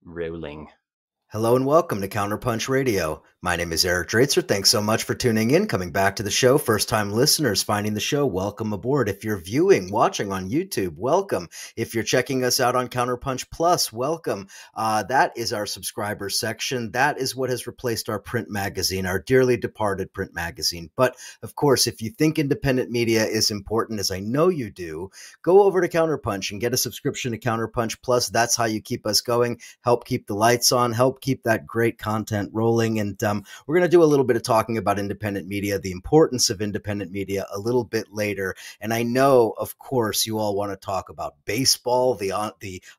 Rolling. Hello and welcome to CounterPunch Radio. My name is Eric Draitzer. Thanks so much for tuning in, coming back to the show. First-time listeners finding the show, welcome aboard. If you're watching on YouTube, welcome. If you're checking us out on CounterPunch Plus, welcome. That is our subscriber section. That is what has replaced our print magazine, our dearly departed print magazine. But, of course, if you think independent media is important, as I know you do, go over to CounterPunch and get a subscription to CounterPunch Plus. That's how you keep us going, help keep the lights on, help keep that great content rolling. And we're going to do a little bit of talking about independent media, the importance of independent media a little bit later. And I know, of course, you all want to talk about baseball, the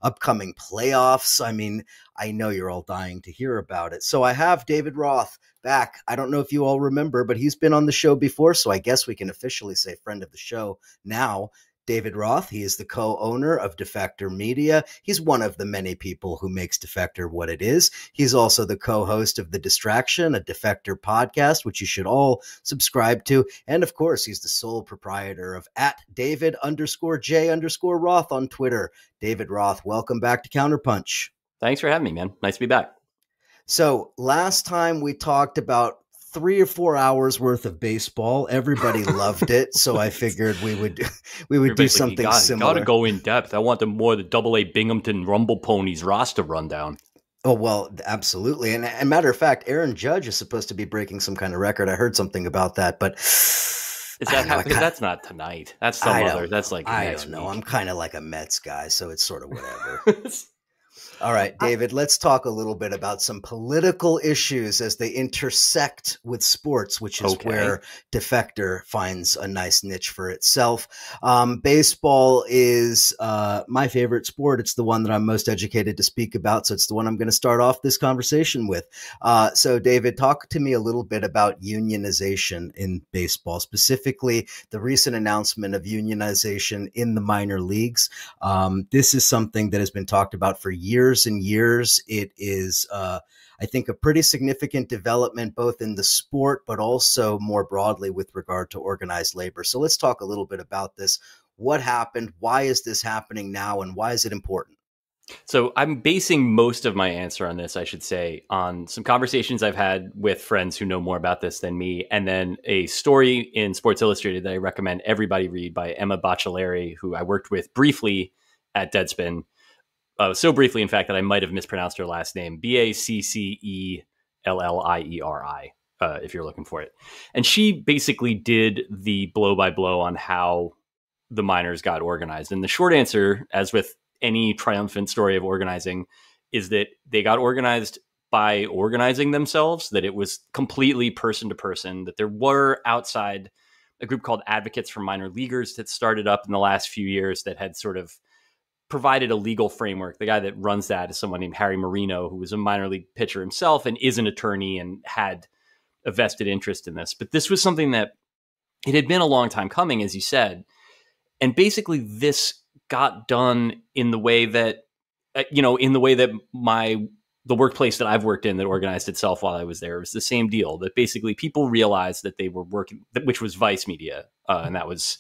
upcoming playoffs. I mean, I know you're all dying to hear about it. So I have David Roth back. I don't know if you all remember, but he's been on the show before. So I guess we can officially say friend of the show now. David Roth, he is the co-owner of Defector Media. He's one of the many people who makes Defector what it is. He's also the co-host of The Distraction, a Defector podcast, which you should all subscribe to. And of course, he's the sole proprietor of @David_J_Roth on Twitter. David Roth, welcome back to Counterpunch. Thanks for having me, man. Nice to be back. So last time we talked about 3 or 4 hours worth of baseball. Everybody loved it, so I figured we would do something similar. Got to go in depth. I want the AA Binghamton Rumble Ponies roster rundown. Oh, well, absolutely. And matter of fact, Aaron Judge is supposed to be breaking some kind of record. I heard something about that, but is that happening? That's not tonight. That's some other. That's like I don't know. I'm kind of like a Mets guy, so it's sort of whatever. All right, David, let's talk a little bit about some political issues as they intersect with sports, which is where Defector finds a nice niche for itself. Baseball is my favorite sport. It's the one that I'm most educated to speak about, so it's the one I'm going to start off this conversation with. So, David, talk to me a little bit about unionization in baseball, specifically the recent announcement of unionization in the minor leagues. This is something that has been talked about for years and years. It is, I think, a pretty significant development both in the sport, but also more broadly with regard to organized labor. So let's talk a little bit about this. What happened? Why is this happening now? And why is it important? So I'm basing most of my answer on this, I should say, on some conversations I've had with friends who know more about this than me, and then a story in Sports Illustrated that I recommend everybody read by Emma Bocciolari, who I worked with briefly at Deadspin. So briefly, in fact, that I might have mispronounced her last name, Baccellieri, if you're looking for it. And she basically did the blow-by-blow on how the minors got organized. And the short answer, as with any triumphant story of organizing, is that they got organized by organizing themselves, that it was completely person to person, that there were outside a group called Advocates for Minor Leaguers that started up in the last few years that had sort of provided a legal framework. The guy that runs that is someone named Harry Marino, who was a minor league pitcher himself and is an attorney and had a vested interest in this. But this was something that it had been a long time coming, as you said. And basically this got done in the way that, the workplace that I've worked in that organized itself while I was there, it was the same deal, that basically people realized that they were working, which was Vice Media. And that was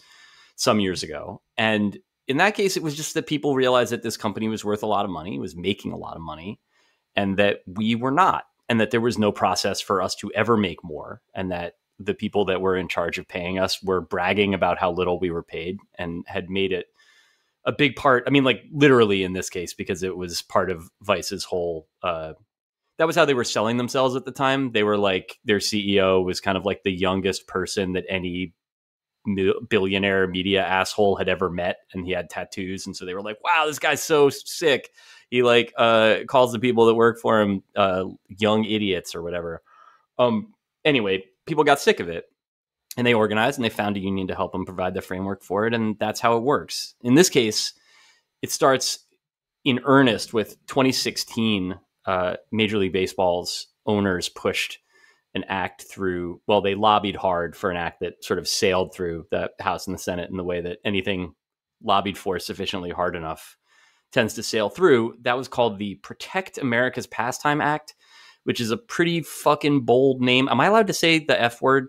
some years ago. And in that case, it was just that people realized that this company was worth a lot of money, was making a lot of money, and that we were not, and that there was no process for us to ever make more, and that the people that were in charge of paying us were bragging about how little we were paid and had made it a big part. I mean, like literally in this case, because it was part of Vice's whole, that was how they were selling themselves at the time. They were like, their CEO was kind of like the youngest person that any billionaire media asshole had ever met, and he had tattoos, and so they were like, wow, this guy's so sick, he calls the people that work for him young idiots or whatever. Anyway, people got sick of it, and they organized, and they found a union to help them provide the framework for it, and that's how it works. In this case, it starts in earnest with 2016. Major League Baseball's owners pushed an act through, well, they lobbied hard for an act that sort of sailed through the House and the Senate in the way that anything lobbied for sufficiently hard enough tends to sail through. That was called the Protect America's Pastime Act, which is a pretty fucking bold name. Am I allowed to say the F word?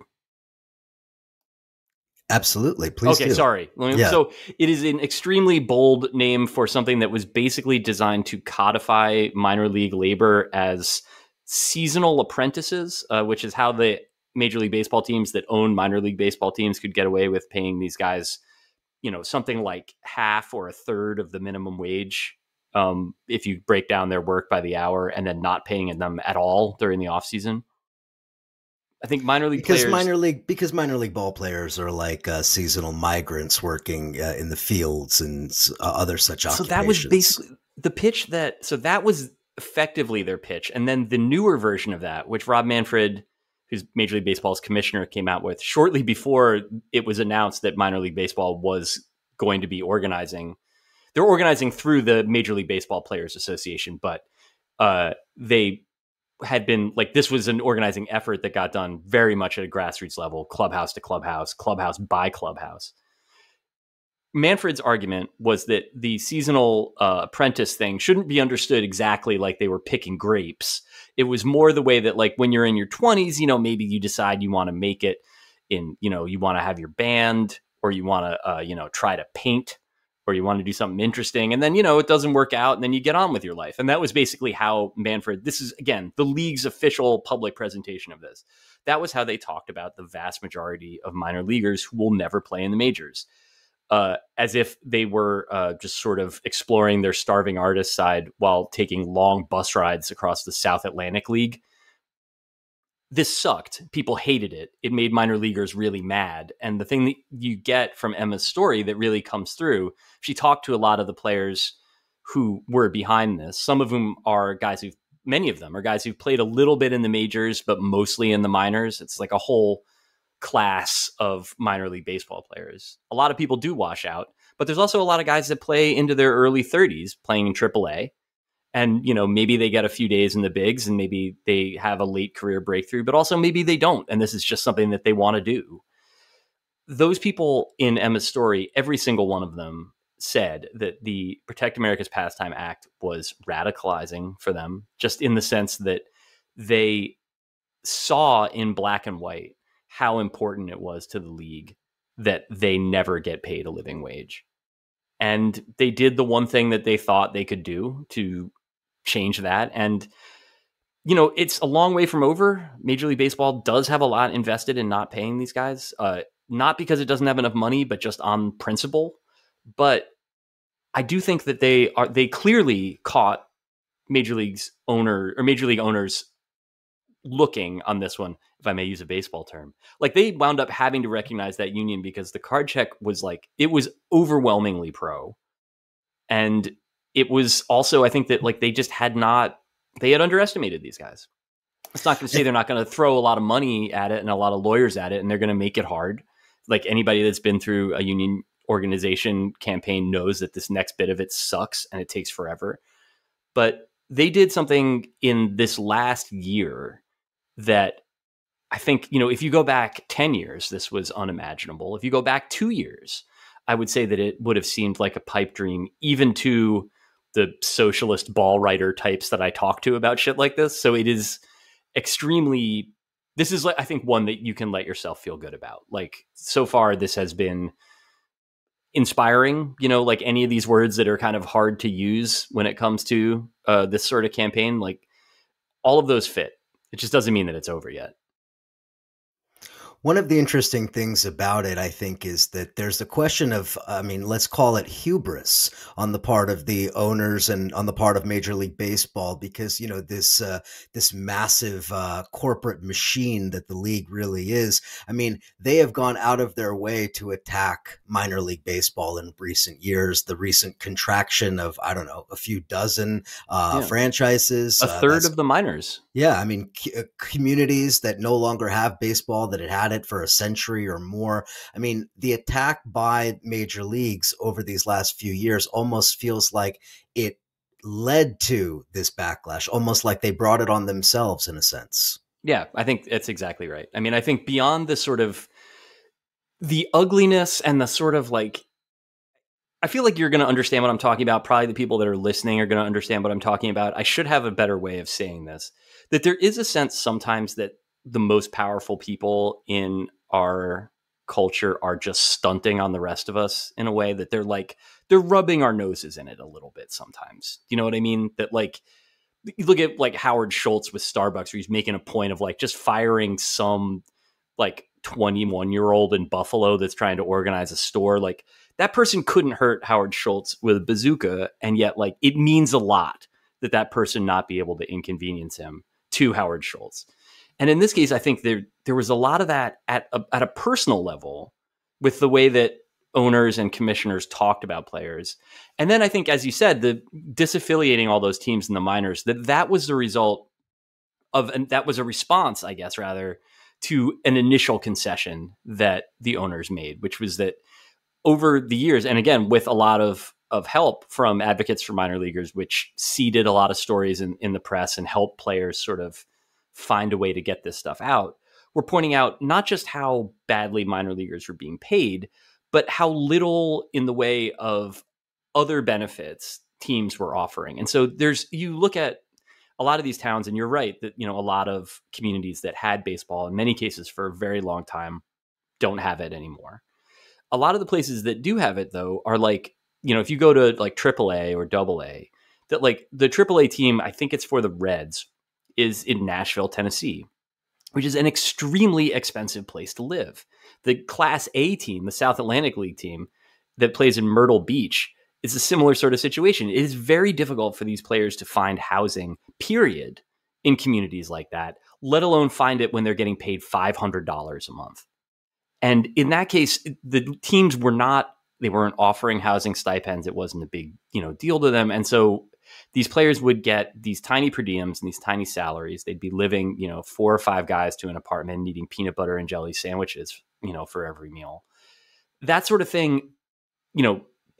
Absolutely. Please Okay, do. sorry. Yeah. So it is an extremely bold name for something that was basically designed to codify minor league labor as seasonal apprentices, which is how the Major League Baseball teams that own minor league baseball teams could get away with paying these guys, something like half or a third of the minimum wage, if you break down their work by the hour, and then not paying them at all during the off season. I think minor league players, minor league ball players are like seasonal migrants working in the fields and other such occupations. So that was basically the pitch that was effectively their pitch. And then the newer version of that, which Rob Manfred, who's Major League Baseball's commissioner, came out with shortly before it was announced that minor league baseball was going to be organizing. They're organizing through the Major League Baseball Players Association, but they had been like, this was an organizing effort that got done very much at a grassroots level, clubhouse to clubhouse, clubhouse by clubhouse. Manfred's argument was that the seasonal apprentice thing shouldn't be understood exactly like they were picking grapes. It was more the way that, like, when you're in your 20s, maybe you decide you want to make it in, you want to have your band, or you want to, try to paint, or you want to do something interesting. And then, it doesn't work out, and then you get on with your life. And that was basically how Manfred, this is, again, the league's official public presentation of this. That was how they talked about the vast majority of minor leaguers who will never play in the majors. As if they were just sort of exploring their starving artist side while taking long bus rides across the South Atlantic League. This sucked. People hated it. It made minor leaguers really mad. And the thing that you get from Emma's story that really comes through, she talked to a lot of the players who were behind this. Some of whom are guys many of them are guys who've played a little bit in the majors, but mostly in the minors. It's like a whole class of minor league baseball players. A lot of people do wash out, but there's also a lot of guys that play into their early 30s playing in AAA. And, maybe they get a few days in the bigs and maybe they have a late career breakthrough, but also maybe they don't. And this is just something that they want to do. Those people in Emma's story, every single one of them said that the Protect America's Pastime Act was radicalizing for them, just in the sense that they saw in black and white how important it was to the league that they never get paid a living wage. And they did the one thing that they thought they could do to change that. And, it's a long way from over. Major League Baseball does have a lot invested in not paying these guys, not because it doesn't have enough money, but just on principle. But I do think that they clearly caught Major League owners looking on this one, if I may use a baseball term. Like, they wound up having to recognize that union because the card check was it was overwhelmingly pro. And it was also, I think that they had underestimated these guys. It's not going to say they're not going to throw a lot of money at it and a lot of lawyers at it, and they're going to make it hard. Like, anybody that's been through a union organization campaign knows that this next bit of it sucks and it takes forever. But they did something in this last year that I think, if you go back 10 years, this was unimaginable. If you go back 2 years, I would say that it would have seemed like a pipe dream, even to the socialist ball writer types that I talk to about shit like this. So it is this is, I think, one that you can let yourself feel good about. Like, so far, this has been inspiring, like any of these words that are kind of hard to use when it comes to this sort of campaign, like, all of those fit. It just doesn't mean that it's over yet. One of the interesting things about it, I think, is that there's the question of, let's call it hubris on the part of the owners and on the part of Major League Baseball, because, this massive corporate machine that the league really is. They have gone out of their way to attack minor league baseball in recent years. The recent contraction of, a few dozen franchises. A third of the minors. Yeah, communities that no longer have baseball, that had had it for a century or more. The attack by major leagues over these last few years almost feels like it led to this backlash, almost like they brought it on themselves in a sense. Yeah, I think that's exactly right. I think beyond the sort of the ugliness and the sort of I feel like you're going to understand what I'm talking about. Probably the people that are listening are going to understand what I'm talking about. I should have a better way of saying this, that there is a sense sometimes that the most powerful people in our culture are just stunting on the rest of us in a way that they're rubbing our noses in it a little bit sometimes. You know what I mean? That like, you look at like Howard Schultz with Starbucks, where he's making a point of like just firing some like 21-year-old in Buffalo that's trying to organize a store. Like, that person couldn't hurt Howard Schultz with a bazooka. And yet, like, it means a lot that person not be able to inconvenience him to Howard Schultz. And in this case, I think there was a lot of that at a personal level with the way that owners and commissioners talked about players. And then I think, as you said, the disaffiliating all those teams in the minors, that was the result of, and that was a response, I guess, rather, to an initial concession that the owners made, which was that over the years, and again, with a lot of help from advocates for minor leaguers, which seeded a lot of stories in the press and helped players sort of find a way to get this stuff out, we're pointing out not just how badly minor leaguers were being paid, but how little in the way of other benefits teams were offering. And so you look at a lot of these towns, and you're right that, you know, a lot of communities that had baseball, in many cases for a very long time, don't have it anymore. A lot of the places that do have it, though, are like, you know, if you go to like AAA or AA, that like the AAA team, I think it's for the Reds, is in Nashville, Tennessee, which is an extremely expensive place to live. The Class A team, the South Atlantic League team that plays in Myrtle Beach, is a similar sort of situation. It is very difficult for these players to find housing, period, in communities like that, let alone find it when they're getting paid $500 a month. And in that case, the teams weren't offering housing stipends. It wasn't a big, deal to them. And so these players would get these tiny per diems and these tiny salaries. They'd be living, 4 or 5 guys to an apartment and eating peanut butter and jelly sandwiches, for every meal. That sort of thing,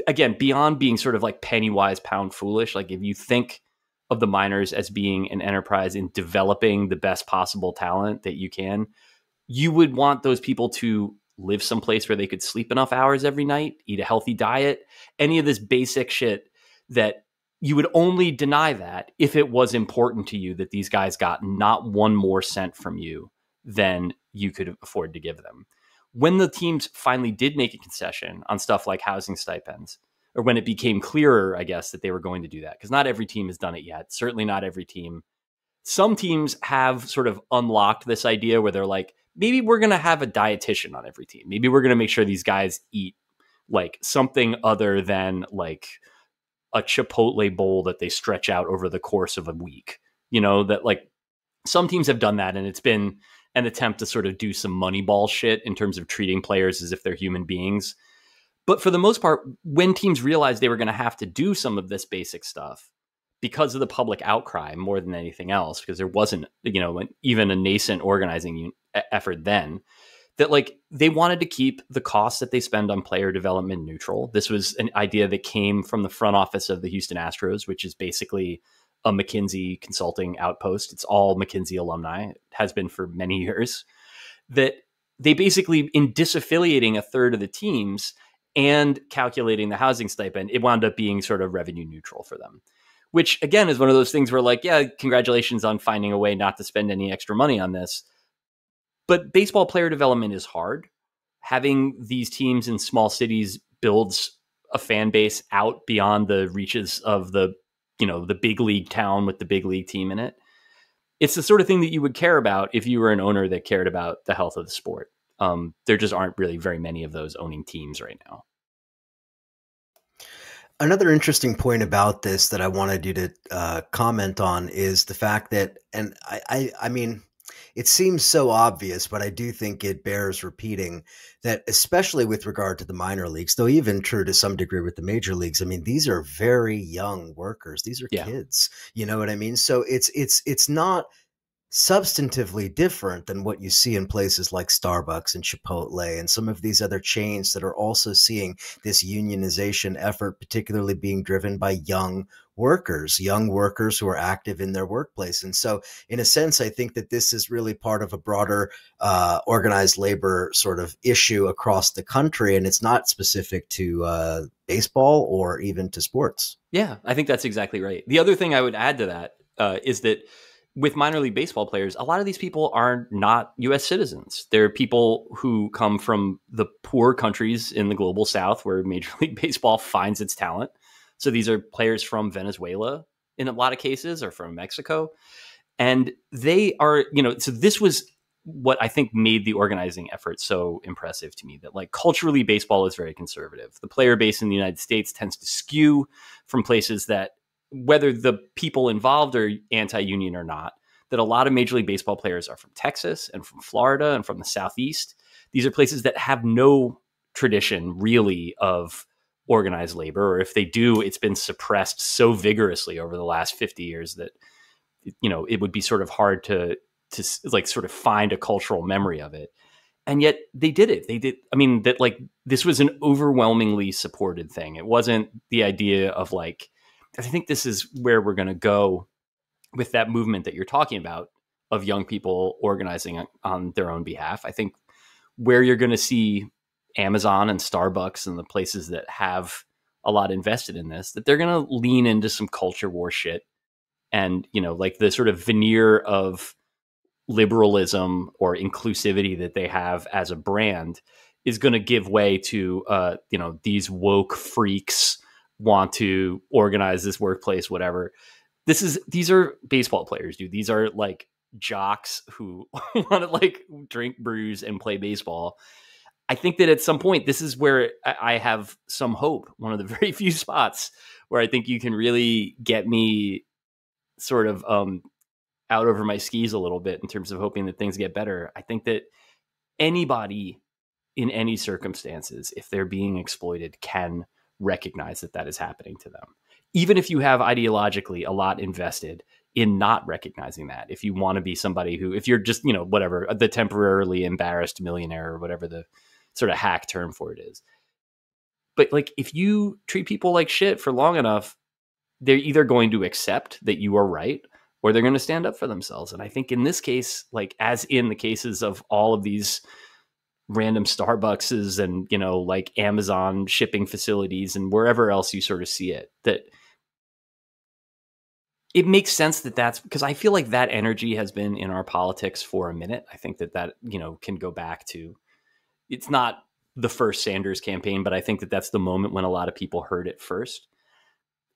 again, beyond being sort of like penny wise, pound foolish, like if you think of the minors as being an enterprise in developing the best possible talent that you can, you would want those people to live someplace where they could sleep enough hours every night, eat a healthy diet, any of this basic shit that you would only deny that if it was important to you that these guys got not one more cent from you than you could afford to give them. When the teams finally did make a concession on stuff like housing stipends, or when it became clearer, I guess, that they were going to do that, because not every team has done it yet. Certainly not every team. Some teams have sort of unlocked this idea where they're like, maybe we're going to have a dietitian on every team. Maybe we're going to make sure these guys eat like something other than like a Chipotle bowl that they stretch out over the course of a week. That like some teams have done that, and it's been an attempt to sort of do some Moneyball shit in terms of treating players as if they're human beings. But for the most part, when teams realized they were going to have to do some of this basic stuff because of the public outcry more than anything else, because there wasn't, even a nascent organizing effort then, that like they wanted to keep the costs that they spend on player development neutral. This was an idea that came from the front office of the Houston Astros, which is basically a McKinsey consulting outpost. It's all McKinsey alumni. It has been for many years. That they basically, in disaffiliating a third of the teams and calculating the housing stipend, it wound up being sort of revenue neutral for them. Which, again, is one of those things where like, yeah, congratulations on finding a way not to spend any extra money on this. But baseball player development is hard. Having these teams in small cities builds a fan base out beyond the reaches of the big league town with the big league team in it. It's the sort of thing that you would care about if you were an owner that cared about the health of the sport. There just aren't really very many of those owning teams right now. Another interesting point about this that I wanted you to comment on is the fact that, and I mean, it seems so obvious, but I do think it bears repeating that, especially with regard to the minor leagues, though even true to some degree with the major leagues, I mean, these are very young workers. These are kids. You know what I mean? So it's not substantively different than what you see in places like Starbucks and Chipotle and some of these other chains that are also seeing this unionization effort, particularly being driven by young workers who are active in their workplace. And so in a sense, I think that this is really part of a broader organized labor sort of issue across the country. And it's not specific to baseball or even to sports. Yeah, I think that's exactly right. The other thing I would add to that is that with minor league baseball players, a lot of these people are not U.S. citizens. They're people who come from the poor countries in the global South where Major League Baseball finds its talent. So these are players from Venezuela in a lot of cases, or from Mexico. And they are, so this was what I think made the organizing effort so impressive to me, that like culturally baseball is very conservative. The player base in the United States tends to skew from places that, whether the people involved are anti-union or not, that a lot of Major League Baseball players are from Texas and from Florida and from the Southeast. These are places that have no tradition really of organized labor, or if they do, it's been suppressed so vigorously over the last 50 years that, it would be sort of hard to like sort of find a cultural memory of it. And yet they did it. They did. I mean, that like this was an overwhelmingly supported thing. It wasn't the idea of like, I think this is where we're going to go with that movement that you're talking about of young people organizing on their own behalf. I think where you're going to see Amazon and Starbucks and the places that have a lot invested in this, that they're going to lean into some culture war shit. And, like the sort of veneer of liberalism or inclusivity that they have as a brand is going to give way to, these woke freaks want to organize this workplace, whatever. These are baseball players, dude. These are like jocks who want to like drink brews and play baseball. I think that at some point, this is where I have some hope. One of the very few spots where I think you can really get me sort of out over my skis a little bit in terms of hoping that things get better. I think that anybody in any circumstances, if they're being exploited, can recognize that that is happening to them. Even if you have ideologically a lot invested in not recognizing that, if you want to be somebody who, if you're just, whatever, the temporarily embarrassed millionaire or whatever the sort of hack term for it is. But like, if you treat people like shit for long enough, they're either going to accept that you are right, or they're going to stand up for themselves. And I think in this case, like as in the cases of all of these random Starbuckses and, like Amazon shipping facilities and wherever else you sort of see it, that it makes sense that that's because I feel like that energy has been in our politics for a minute. I think that, can go back to, it's not the first Sanders campaign, but I think that that's the moment when a lot of people heard it first.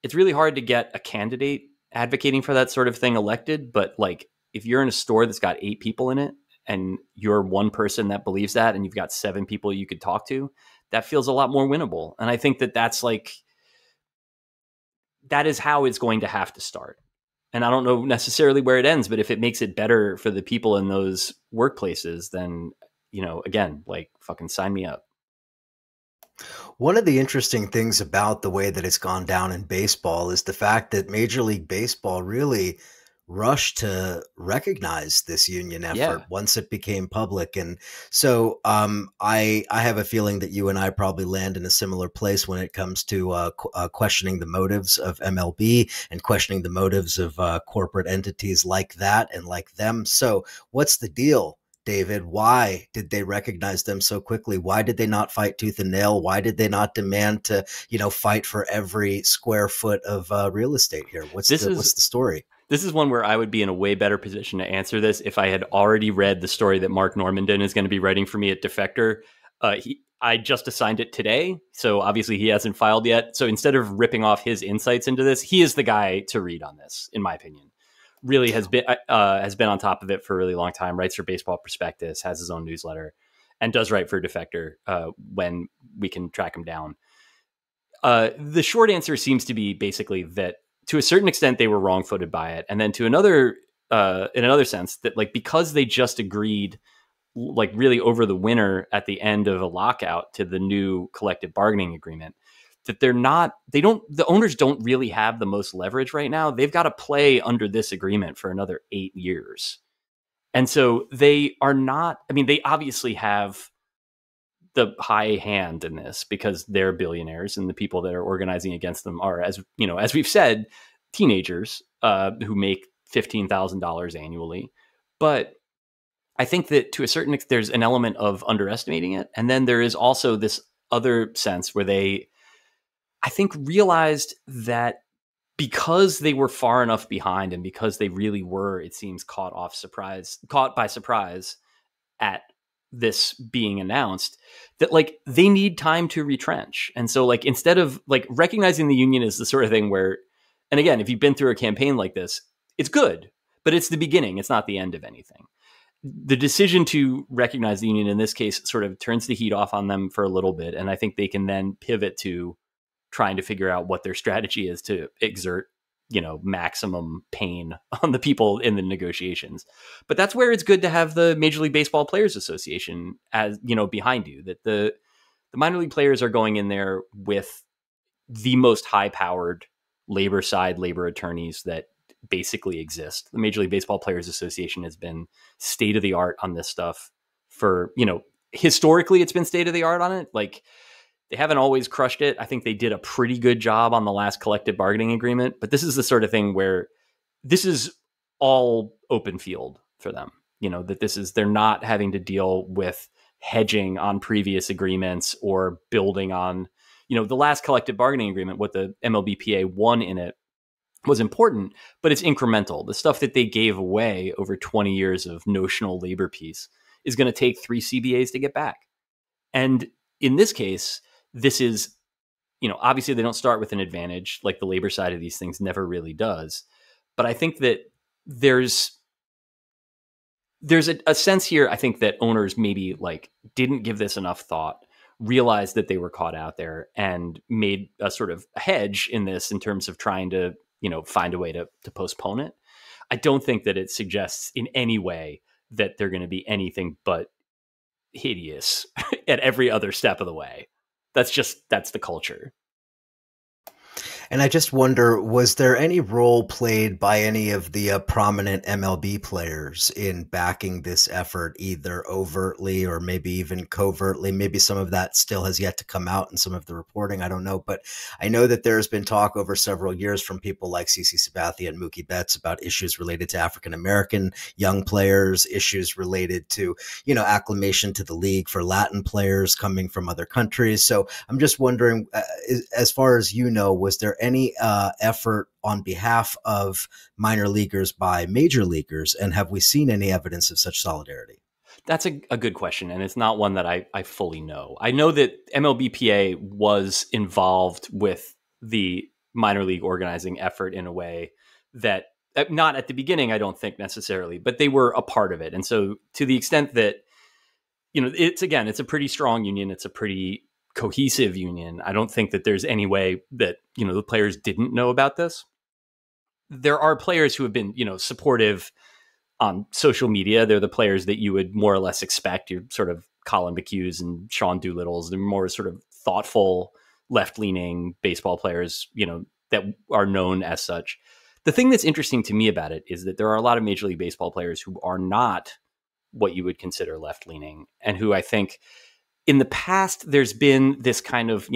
It's really hard to get a candidate advocating for that sort of thing elected. But like, if you're in a store that's got 8 people in it and you're one person that believes that, and you've got 7 people you could talk to, that feels a lot more winnable. And I think that that's like, that is how it's going to have to start. And I don't know necessarily where it ends, but if it makes it better for the people in those workplaces, then, again, like fucking sign me up. One of the interesting things about the way that it's gone down in baseball is the fact that Major League Baseball really rushed to recognize this union effort once it became public. And so I have a feeling that you and I probably land in a similar place when it comes to questioning the motives of MLB and questioning the motives of corporate entities like that and like them. So what's the deal, David? Why did they recognize them so quickly? Why did they not fight tooth and nail? Why did they not demand to, fight for every square foot of real estate here? What's the story? This is one where I would be in a way better position to answer this if I had already read the story that Mark Normandin is going to be writing for me at Defector. I just assigned it today, so obviously he hasn't filed yet. So instead of ripping off his insights into this, he is the guy to read on this, in my opinion. Really has been on top of it for a really long time, writes for Baseball Prospectus, has his own newsletter, and does write for Defector when we can track him down. The short answer seems to be basically that to a certain extent they were wrong-footed by it, and then to another, in another sense, that like because they just agreed, like really over the winter at the end of a lockout to the new collective bargaining agreement, that the owners don't really have the most leverage right now. They've got to play under this agreement for another 8 years. And so they are not, they obviously have the high hand in this because they're billionaires and the people that are organizing against them are, as we've said, teenagers who make $15,000 annually. But I think that to a certain extent, there's an element of underestimating it. And then there is also this other sense where they, I think, realized that because they were far enough behind and because they really were, it seems, caught by surprise at this being announced, that like they need time to retrench. And so like instead of like recognizing the union is the sort of thing where, and again, if you've been through a campaign like this, it's good, but it's the beginning. It's not the end of anything. The decision to recognize the union in this case sort of turns the heat off on them for a little bit. And I think they can then pivot to trying to figure out what their strategy is to exert, maximum pain on the people in the negotiations. But that's where it's good to have the Major League Baseball Players Association as, behind you, that the minor league players are going in there with the most high powered labor attorneys that basically exist. The Major League Baseball Players Association has been state of the art on this stuff for, historically it's been state of the art on it. Like they haven't always crushed it. I think they did a pretty good job on the last collective bargaining agreement, but this is the sort of thing where this is all open field for them, that they're not having to deal with hedging on previous agreements or building on, the last collective bargaining agreement, what the MLBPA won in it was important, but it's incremental. The stuff that they gave away over 20 years of notional labor peace is going to take 3 CBAs to get back. And in this case, this is, obviously they don't start with an advantage like the labor side of these things never really does. But I think that there's a sense here, I think, that owners maybe like didn't give this enough thought, realized that they were caught out there and made a sort of hedge in this in terms of trying to, find a way to postpone it. I don't think that it suggests in any way that they're going to be anything but hideous at every other step of the way. That's the culture. And I just wonder, was there any role played by any of the prominent MLB players in backing this effort, either overtly or maybe even covertly? Maybe some of that still has yet to come out in some of the reporting. I don't know. But I know that there's been talk over several years from people like CeCe Sabathia and Mookie Betts about issues related to African-American young players, issues related to, acclimation to the league for Latin players coming from other countries. So I'm just wondering, as far as was there any effort on behalf of minor leaguers by major leaguers? And have we seen any evidence of such solidarity? That's a good question. And it's not one that I fully know. I know that MLBPA was involved with the minor league organizing effort in a way that, not at the beginning, I don't think necessarily, but they were a part of it. And so to the extent that, it's a pretty strong union. It's a pretty cohesive union. I don't think that there's any way that, the players didn't know about this. There are players who have been, supportive on social media. They're the players that you would more or less expect. You're sort of Colin McHugh's and Sean Doolittle's. They're more sort of thoughtful, left-leaning baseball players, that are known as such. The thing that's interesting to me about it is that there are a lot of Major League Baseball players who are not what you would consider left-leaning, and who I think in the past, there's been this kind of,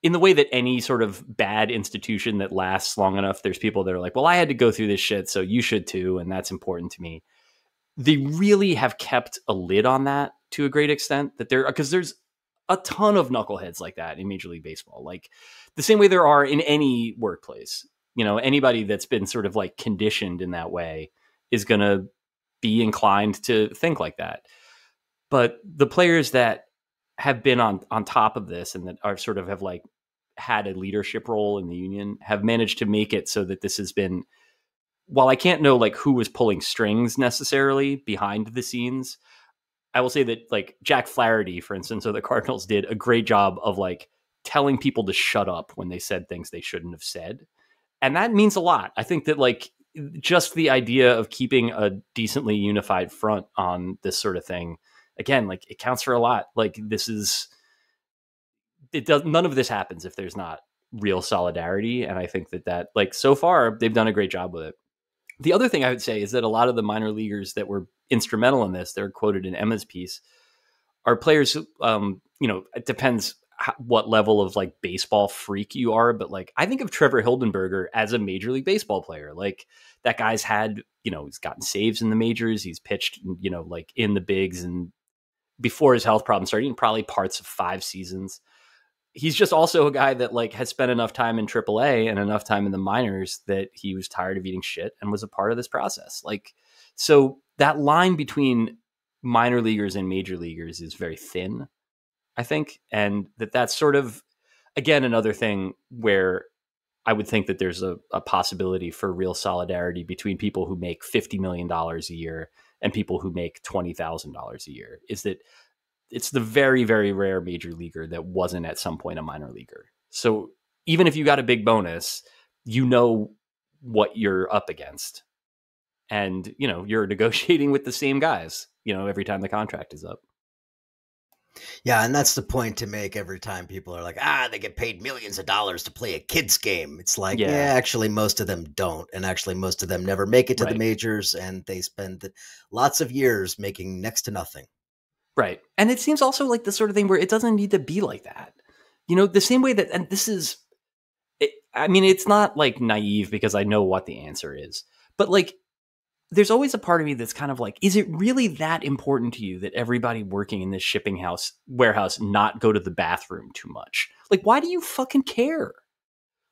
in the way that any sort of bad institution that lasts long enough, there's people that are like, well, I had to go through this shit, so you should too, and that's important to me. They really have kept a lid on that to a great extent, because there's a ton of knuckleheads like that in Major League Baseball, like the same way there are in any workplace. Anybody that's been sort of like conditioned in that way is going to be inclined to think like that. But the players that have been on top of this and that are sort of have like had a leadership role in the union have managed to make it so that this has been, while I can't know like who was pulling strings necessarily behind the scenes, I will say that like Jack Flaherty, for instance, of the Cardinals did a great job of like telling people to shut up when they said things they shouldn't have said. And that means a lot. I think that like just the idea of keeping a decently unified front on this sort of thing, again, like it counts for a lot. Like none of this happens if there's not real solidarity. And I think that like so far they've done a great job with it. The other thing I would say is that a lot of the minor leaguers that were instrumental in this, they're quoted in Emma's piece, are players who, it depends what level of like baseball freak you are. But like, I think of Trevor Hildenberger as a Major League Baseball player. Like that guy's had, he's gotten saves in the majors. He's pitched, like in the bigs, and before his health problem started, probably parts of 5 seasons. he's just also a guy that like has spent enough time in AAA and enough time in the minors that he was tired of eating shit and was a part of this process. Like, so that line between minor leaguers and major leaguers is very thin, I think. And that's sort of, again, another thing where I would think that there's a possibility for real solidarity between people who make $50 million a year and people who make $20,000 a year, is that it's the very, very rare major leaguer that wasn't at some point a minor leaguer. So even if you got a big bonus, you know what you're up against. And, you know, you're negotiating with the same guys, you know, every time the contract is up. Yeah, and that's the point to make every time people are like, they get paid millions of dollars to play a kid's game. It's like, actually, most of them don't. And actually, most of them never make it to the majors, and they spend lots of years making next to nothing. Right. And it seems also like the sort of thing where it doesn't need to be like that. You know, the same way that, and this is, I mean, it's not like naive because I know what the answer is, but like, there's always a part of me that's kind of like, is it really that important to you that everybody working in this shipping warehouse not go to the bathroom too much? Like, why do you fucking care?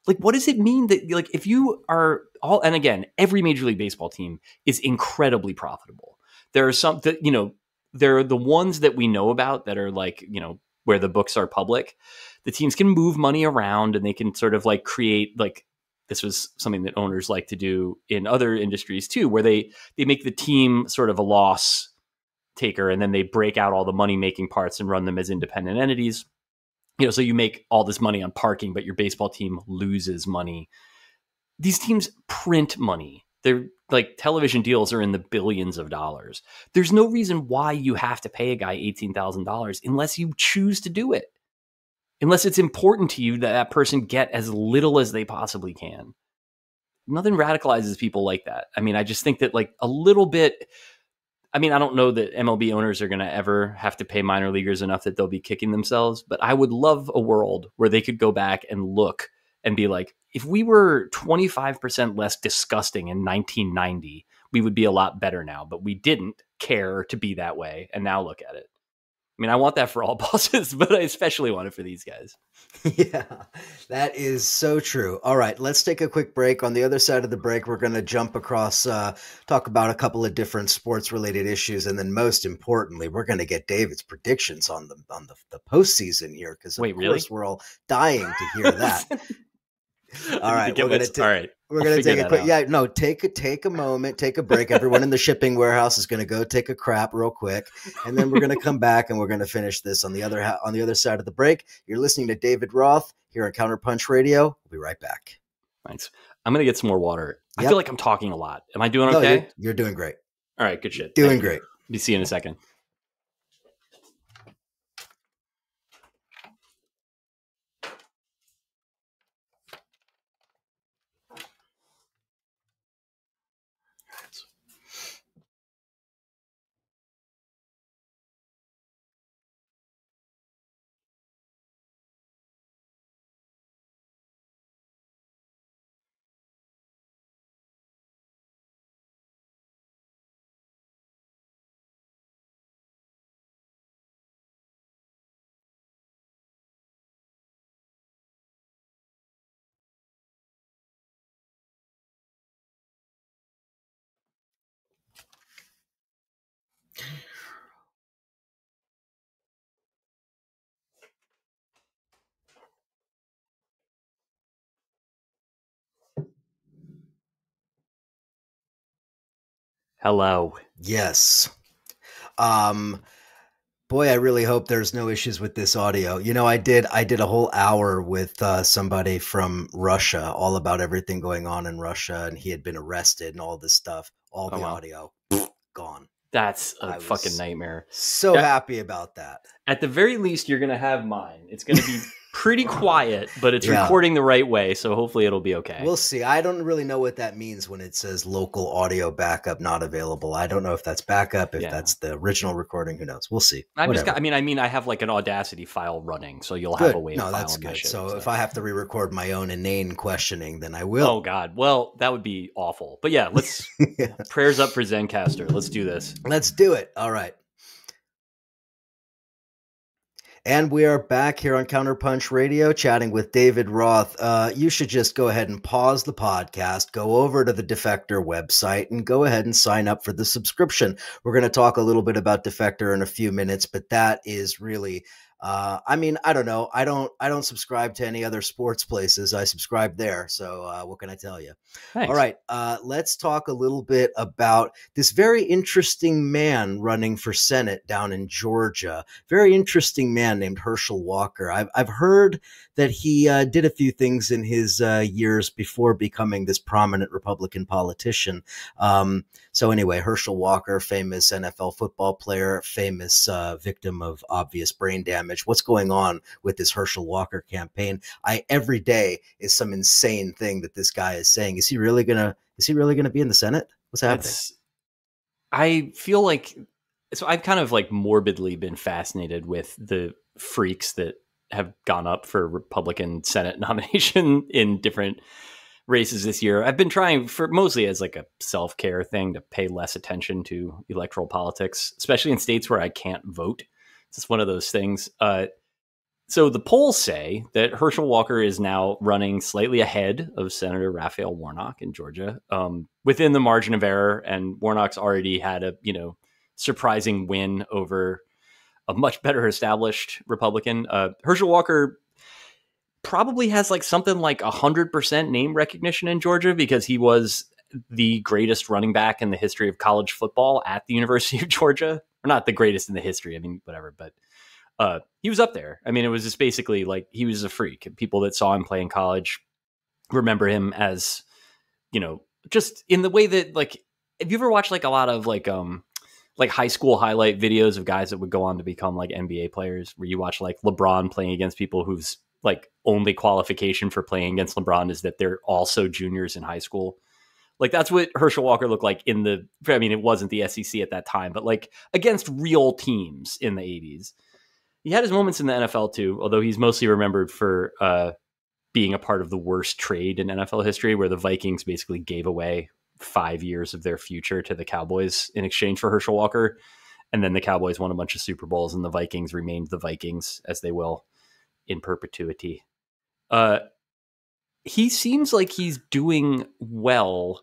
Like, what does it mean that, like, if you are all, and again, every Major League Baseball team is incredibly profitable. There are some that, you know, there are the ones that we know about that are like, you know, where the books are public. The teams can move money around and they can sort of like create, like, this was something that owners like to do in other industries too, where they make the team sort of a loss taker and then they break out all the money making parts and run them as independent entities. You know, so you make all this money on parking, but your baseball team loses money. These teams print money. They're like, television deals are in the billions of dollars. There's no reason why you have to pay a guy $18,000 unless you choose to do it. Unless it's important to you that that person get as little as they possibly can. Nothing radicalizes people like that. I mean, I just think that like a little bit, I mean, I don't know that MLB owners are going to ever have to pay minor leaguers enough that they'll be kicking themselves, but I would love a world where they could go back and look and be like, if we were 25% less disgusting in 1990, we would be a lot better now, but we didn't care to be that way. And now look at it. I mean, I want that for all bosses, but I especially want it for these guys. Yeah, that is so true. All right, let's take a quick break. On the other side of the break, we're going to jump across, talk about a couple of different sports-related issues, and then most importantly, we're going to get David's predictions on the postseason here, because of course we're all dying to hear that. All right, we're going to take a quick, take a moment, take a break. Everyone in the shipping warehouse is going to go take a crap real quick, and then we're going to come back and we're going to finish this on the other side of the break. You're listening to David Roth here on CounterPunch Radio. We'll be right back. Thanks. I'm going to get some more water. I feel like I'm talking a lot. Am I doing okay? You're doing great. All right, good shit. Doing great. Be see you in a second. Hello. Yes. Boy, I really hope there's no issues with this audio. You know, I did a whole hour with somebody from Russia, all about everything going on in Russia, and he had been arrested and all this stuff. All the audio gone. That's a fucking nightmare. So happy about that. At the very least, you're going to have mine. It's going to be pretty quiet, but it's recording the right way, so hopefully it'll be okay. We'll see. I don't really know what that means when it says local audio backup not available. I don't know if that's backup, if that's the original recording. Who knows? We'll see. I have like an Audacity file running, so you'll have a way to file that's good. Shit, so if I have to re-record my own inane questioning, then I will. Oh, God. Well, that would be awful. But yeah, let's prayers up for Zencaster. Let's do this. Let's do it. All right. And we are back here on CounterPunch Radio chatting with David Roth. You should just go ahead and pause the podcast, go over to the Defector website, and go ahead and sign up for the subscription. We're going to talk a little bit about Defector in a few minutes, but that is really... I don't know. I don't subscribe to any other sports places. I subscribe there. So what can I tell you? Thanks. All right. Let's talk a little bit about this very interesting man running for Senate down in Georgia. Very interesting man named Herschel Walker. I've heard that he did a few things in his years before becoming this prominent Republican politician. So anyway, Herschel Walker, famous NFL football player, famous victim of obvious brain damage. What's going on with this Herschel Walker campaign? Every day is some insane thing that this guy is saying. Is he really gonna be in the Senate? What's happening? I feel like, so I've kind of like morbidly been fascinated with the freaks that have gone up for Republican Senate nomination in different races this year. I've been trying, for mostly as like a self-care thing, to pay less attention to electoral politics, especially in states where I can't vote. It's just one of those things. So the polls say that Herschel Walker is now running slightly ahead of Senator Raphael Warnock in Georgia, within the margin of error. And Warnock's already had a, surprising win over a much better established Republican. Herschel Walker probably has like something like 100% name recognition in Georgia because he was the greatest running back in the history of college football at the University of Georgia. Or not the greatest in the history, whatever, but he was up there. It was just basically like he was a freak. People that saw him play in college remember him as, just in the way that, like, have you ever watched like a lot of like high school highlight videos of guys that would go on to become like NBA players, where you watch like LeBron playing against people whose like only qualification for playing against LeBron is that they're also juniors in high school. Like that's what Herschel Walker looked like it wasn't the SEC at that time, but like against real teams in the 80s. He had his moments in the NFL too, although he's mostly remembered for being a part of the worst trade in NFL history, where the Vikings basically gave away 5 years of their future to the Cowboys in exchange for Herschel Walker. And then the Cowboys won a bunch of Super Bowls and the Vikings remained the Vikings, as they will in perpetuity. He seems like he's doing well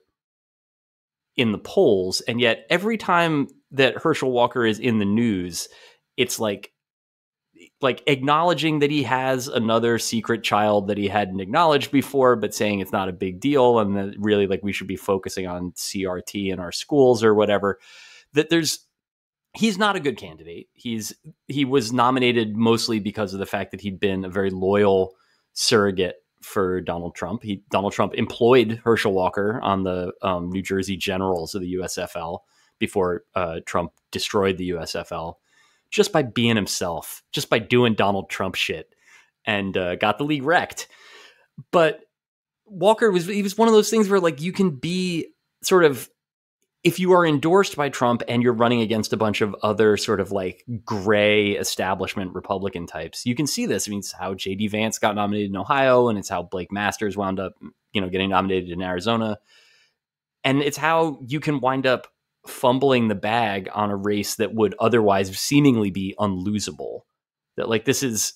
in the polls, and yet every time that Herschel Walker is in the news, it's like acknowledging that he has another secret child that he hadn't acknowledged before, but saying it's not a big deal, and that really like we should be focusing on CRT in our schools or whatever. He's not a good candidate. He was nominated mostly because of the fact that he'd been a very loyal surrogate for Donald Trump. Donald Trump employed Herschel Walker on the New Jersey Generals of the USFL before Trump destroyed the USFL, just by being himself, just by doing Donald Trump shit, and got the league wrecked. But Walker was one of those things where like you can be sort of, if you are endorsed by Trump and you're running against a bunch of other sort of like gray establishment Republican types, you can see this. It's how J.D. Vance got nominated in Ohio, and it's how Blake Masters wound up, getting nominated in Arizona. And it's how you can wind up fumbling the bag on a race that would otherwise seemingly be unlosable. That like, it's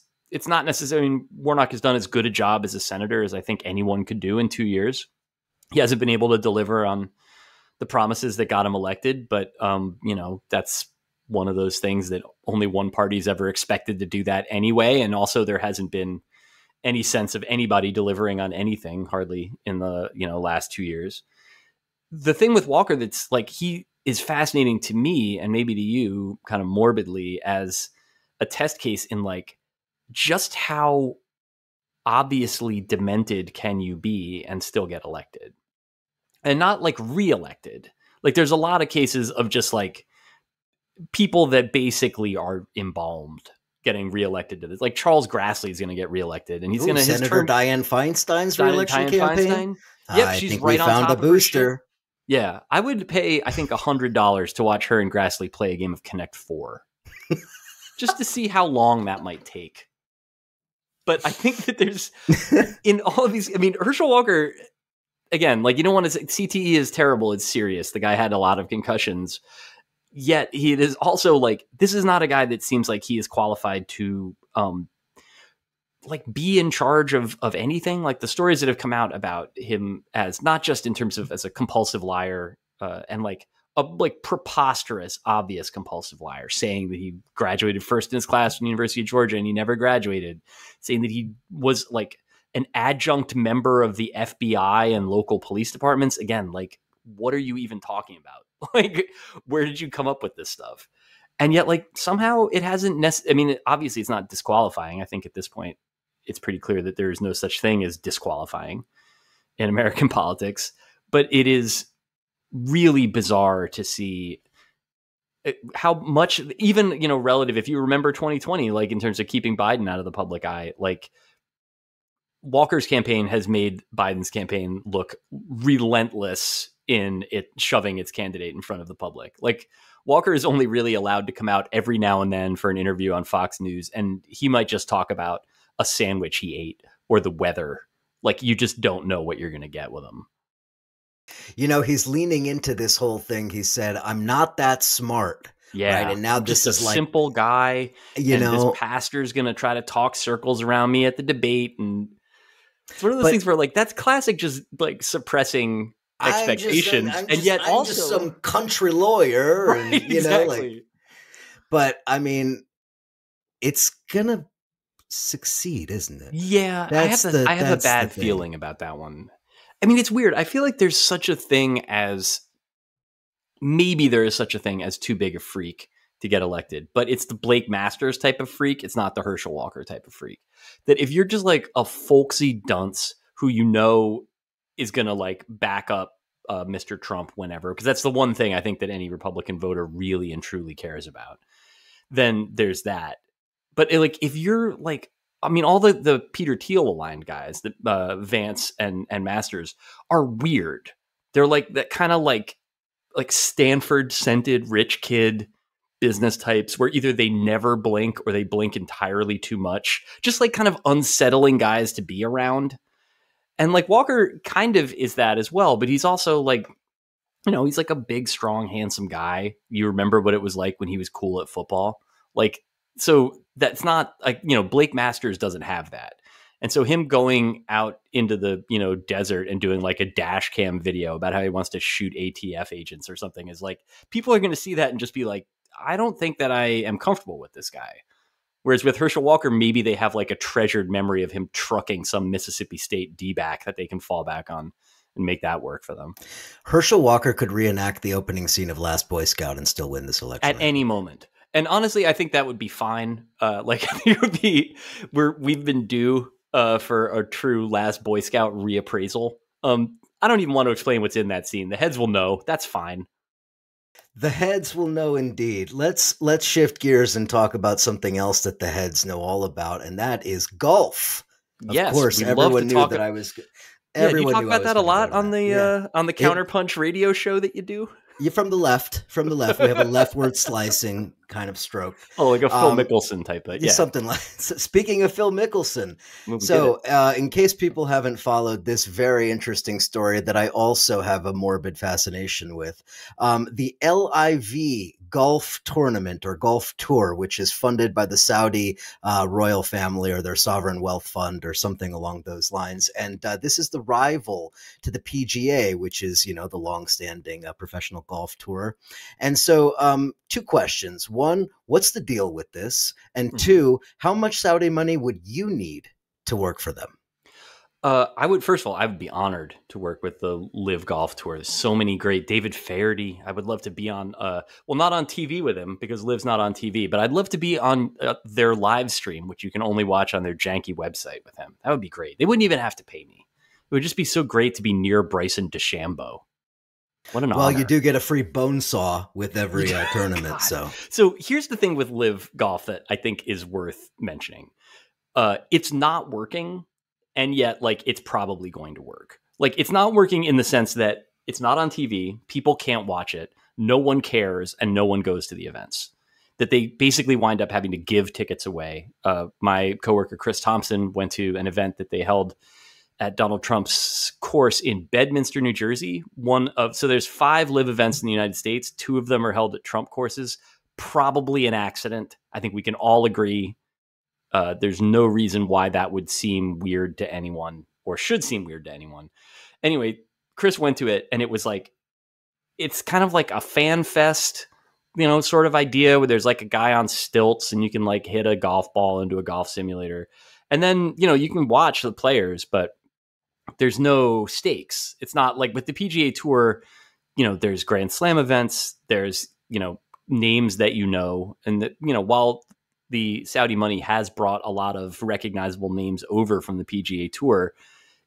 not necessarily, Warnock has done as good a job as a senator as I think anyone could do in 2 years. He hasn't been able to deliver on the promises that got him elected, but that's one of those things that only one party's ever expected to do that anyway. And also there hasn't been any sense of anybody delivering on anything hardly in the, last 2 years. The thing with Walker that's like, he is fascinating to me and maybe to you kind of morbidly as a test case in like just how obviously demented can you be and still get elected. And not like reelected. Like there's a lot of cases of just like people that basically are embalmed getting reelected to this. Like Charles Grassley is going to get reelected, and he's going to Senator Dianne Feinstein's reelection campaign. Yep, she's right on top of her shit. We found a booster. Yeah, I would pay I think $100 to watch her and Grassley play a game of Connect 4, just to see how long that might take. But I think that there's in all of these. Herschel Walker. Again, like you don't want to say CTE is terrible. It's serious. The guy had a lot of concussions. yet he is also like, this is not a guy that seems like he is qualified to like be in charge of anything. Like the stories that have come out about him as not just in terms of as a compulsive liar and like a like preposterous, obvious compulsive liar, saying that he graduated first in his class from the University of Georgia and he never graduated, saying that he was like an adjunct member of the FBI and local police departments. Again, like, what are you even talking about? Like, where did you come up with this stuff? And yet, like, somehow it hasn't I mean, obviously it's not disqualifying. I think at this point, it's pretty clear that there is no such thing as disqualifying in American politics, but it is really bizarre to see how much, even, you know, relative, if you remember 2020, like in terms of keeping Biden out of the public eye, like Walker's campaign has made Biden's campaign look relentless in it shoving its candidate in front of the public. Like Walker is only really allowed to come out every now and then for an interview on Fox News, and he might just talk about a sandwich he ate or the weather. Like you just don't know what you're going to get with him. You know, he's leaning into this whole thing. He said, I'm not that smart. Yeah. Right? And now this this is a like, simple guy. You know, this pastor's going to try to talk circles around me at the debate. And it's one of those things where like, that's classic, just like suppressing expectations. I'm also just some country lawyer. Right, and, you exactly. know, like, but I mean, it's going to succeed, isn't it? Yeah. I have a bad feeling about that one. I mean, it's weird. I feel like there's such a thing as maybe there is such a thing as too big a freak to get elected, but it's the Blake Masters type of freak. It's not the Herschel Walker type of freak. That if you're just like a folksy dunce who you know is going to like back up Mr. Trump whenever, because that's the one thing I think that any Republican voter really and truly cares about, then there's that. But like if you're like, I mean, all the Peter Thiel aligned guys, that Vance and Masters are weird. They're like that kind of like Stanford scented rich kid business types where either they never blink or they blink entirely too much. Just like kind of unsettling guys to be around. And like Walker kind of is that as well, but he's also like, you know, he's like a big, strong, handsome guy. You remember what it was like when he was cool at football. Like, so that's not like, you know, Blake Masters doesn't have that. And so him going out into the, you know, desert and doing like a dash cam video about how he wants to shoot ATF agents or something is like, people are going to see that and just be like, I don't think that I am comfortable with this guy. Whereas with Herschel Walker, maybe they have like a treasured memory of him trucking some Mississippi State D-back that they can fall back on and make that work for them. Herschel Walker could reenact the opening scene of Last Boy Scout and still win this election. At any moment. And honestly, I think that would be fine. Like it would be, we've been due for a true Last Boy Scout reappraisal. I don't even want to explain what's in that scene. The heads will know. That's fine. The heads will know indeed. Let's shift gears and talk about something else that the heads know all about, and that is golf. Of course, everyone knew that I was. Everyone you talk about that a lot on the CounterPunch Radio show that you do. You're from the left. We have a leftward slicing kind of stroke. Oh, like a Phil Mickelson type of, yeah. Something like. Speaking of Phil Mickelson, in case people haven't followed this very interesting story that I also have a morbid fascination with, the LIV Golf tournament or golf tour, which is funded by the Saudi royal family or their sovereign wealth fund or something along those lines. And this is the rival to the PGA, which is, you know, the longstanding professional golf tour. And so 2 questions. 1, what's the deal with this? And 2, how much Saudi money would you need to work for them? I would be honored to work with the LIV Golf Tour. There's so many great David Faherty. I would love to be on, not on TV with him because LIV's not on TV, but I'd love to be on their live stream, which you can only watch on their janky website with him. That would be great. They wouldn't even have to pay me. It would just be so great to be near Bryson DeChambeau. What an honor. Well, you do get a free bone saw with every tournament. So here's the thing with LIV Golf that I think is worth mentioning. It's not working. And yet, like, it's probably going to work. Like, it's not working in the sense that it's not on TV. People can't watch it. No one cares. And no one goes to the events. That they basically wind up having to give tickets away. My coworker, Chris Thompson, went to an event that they held at Donald Trump's course in Bedminster, New Jersey. So there's 5 LIV events in the United States. 2 of them are held at Trump courses. Probably an accident. I think we can all agree. There's no reason why that would seem weird to anyone or should seem weird to anyone. Anyway, Chris went to it and it was like, it's kind of like a fan fest, sort of idea where there's like a guy on stilts and you can like hit a golf ball into a golf simulator. And then, you can watch the players, but there's no stakes. It's not like with the PGA Tour, there's Grand Slam events, there's, names that and that, while the Saudi money has brought a lot of recognizable names over from the PGA Tour,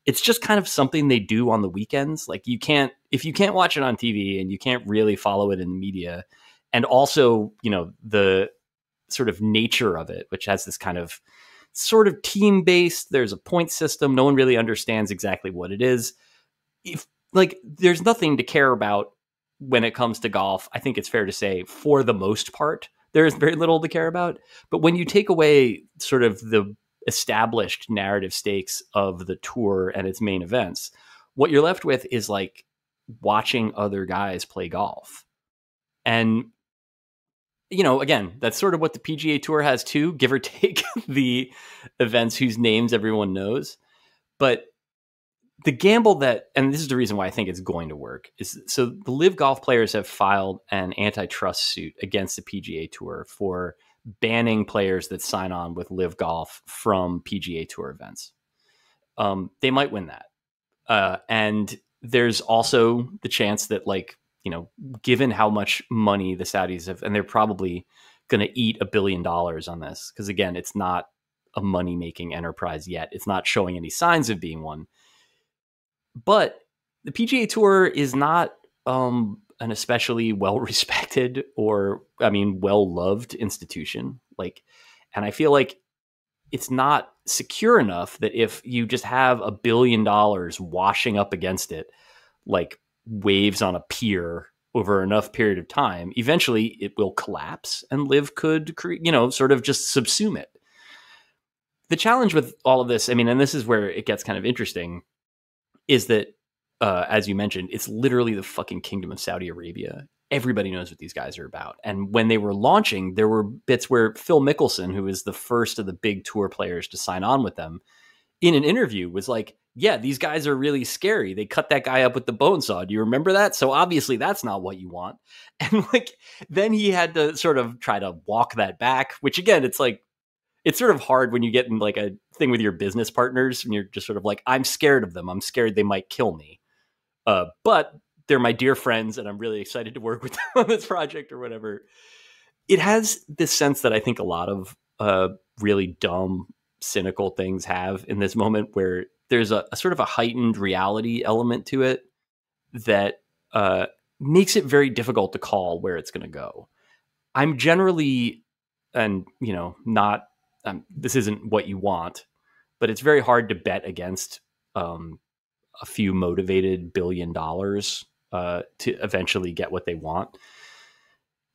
it's just kind of something they do on the weekends. Like if you can't watch it on TV and you can't really follow it in the media, and also, the sort of nature of it, which has this kind of sort of team-based, there's a point system. No one really understands exactly what it is. There's nothing to care about when it comes to golf. I think it's fair to say, for the most part, there is very little to care about. But when you take away sort of the established narrative stakes of the tour and its main events, what you're left with is like watching other guys play golf. And, again, that's sort of what the PGA Tour has too, give or take the events whose names everyone knows. But the gamble and this is the reason why I think it's going to work, is so the LIV Golf players have filed an antitrust suit against the PGA Tour for banning players that sign on with LIV Golf from PGA Tour events. They might win that. And there's also the chance that, given how much money the Saudis have, and they're probably going to eat $1 billion on this, because again, it's not a money-making enterprise yet. It's not showing any signs of being one. But the PGA Tour is not an especially well-respected or, well-loved institution. And I feel like it's not secure enough that if you just have $1 billion washing up against it, like waves on a pier over enough period of time, eventually it will collapse and LIV could, sort of just subsume it. The challenge with all of this, and this is where it gets kind of interesting, is that, as you mentioned, it's literally the fucking Kingdom of Saudi Arabia. Everybody knows what these guys are about. And when they were launching, there were bits where Phil Mickelson, who is the first of the big tour players to sign on with them, in an interview was like, yeah, these guys are really scary. They cut that guy up with the bone saw. Do you remember that? So obviously that's not what you want. And then he had to sort of try to walk that back, which again, it's sort of hard when you get in like a thing with your business partners and you're just sort of like, I'm scared of them. I'm scared they might kill me. But they're my dear friends and I'm really excited to work with them on this project or whatever. It has this sense that I think a lot of really dumb, cynical things have in this moment, where there's a sort of a heightened reality element to it that makes it very difficult to call where it's going to go. I'm generally, and not, this isn't what you want, but it's very hard to bet against a few motivated $1 billion to eventually get what they want.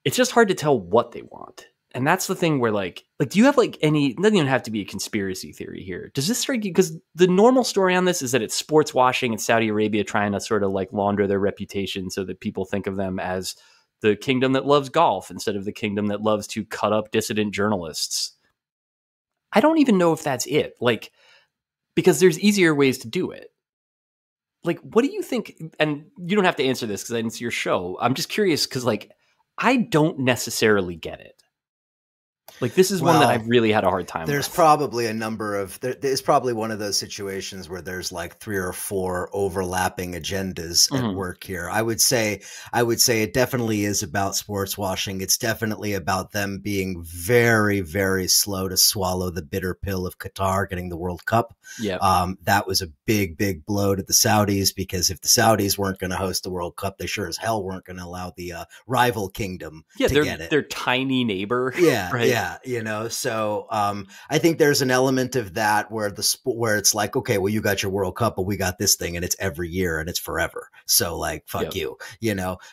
It's just hard to tell what they want. And that's the thing where do you have any, it doesn't even have to be a conspiracy theory here. Does this strike you? Because the normal story on this is that it's sports washing and Saudi Arabia trying to sort of launder their reputation so that people think of them as the kingdom that loves golf instead of the kingdom that loves to cut up dissident journalists. I don't even know if that's it. Because there's easier ways to do it. What do you think? And you don't have to answer this because it's your show. I'm just curious because I don't necessarily get it. This is one that I've really had a hard time There's with. Probably a number of, there's probably one of those situations where there's 3 or 4 overlapping agendas at work here. I would say it definitely is about sports washing. It's definitely about them being very, very slow to swallow the bitter pill of Qatar getting the World Cup. Yeah. That was a big, big blow to the Saudis, because if the Saudis weren't going to host the World Cup, they sure as hell weren't going to allow the rival kingdom to get it. Their tiny neighbor. Yeah. Right? Yeah. Yeah, so I think there's an element of that where where it's like, okay, well, you got your World Cup, but we got this thing, and it's every year and it's forever. So like, fuck you.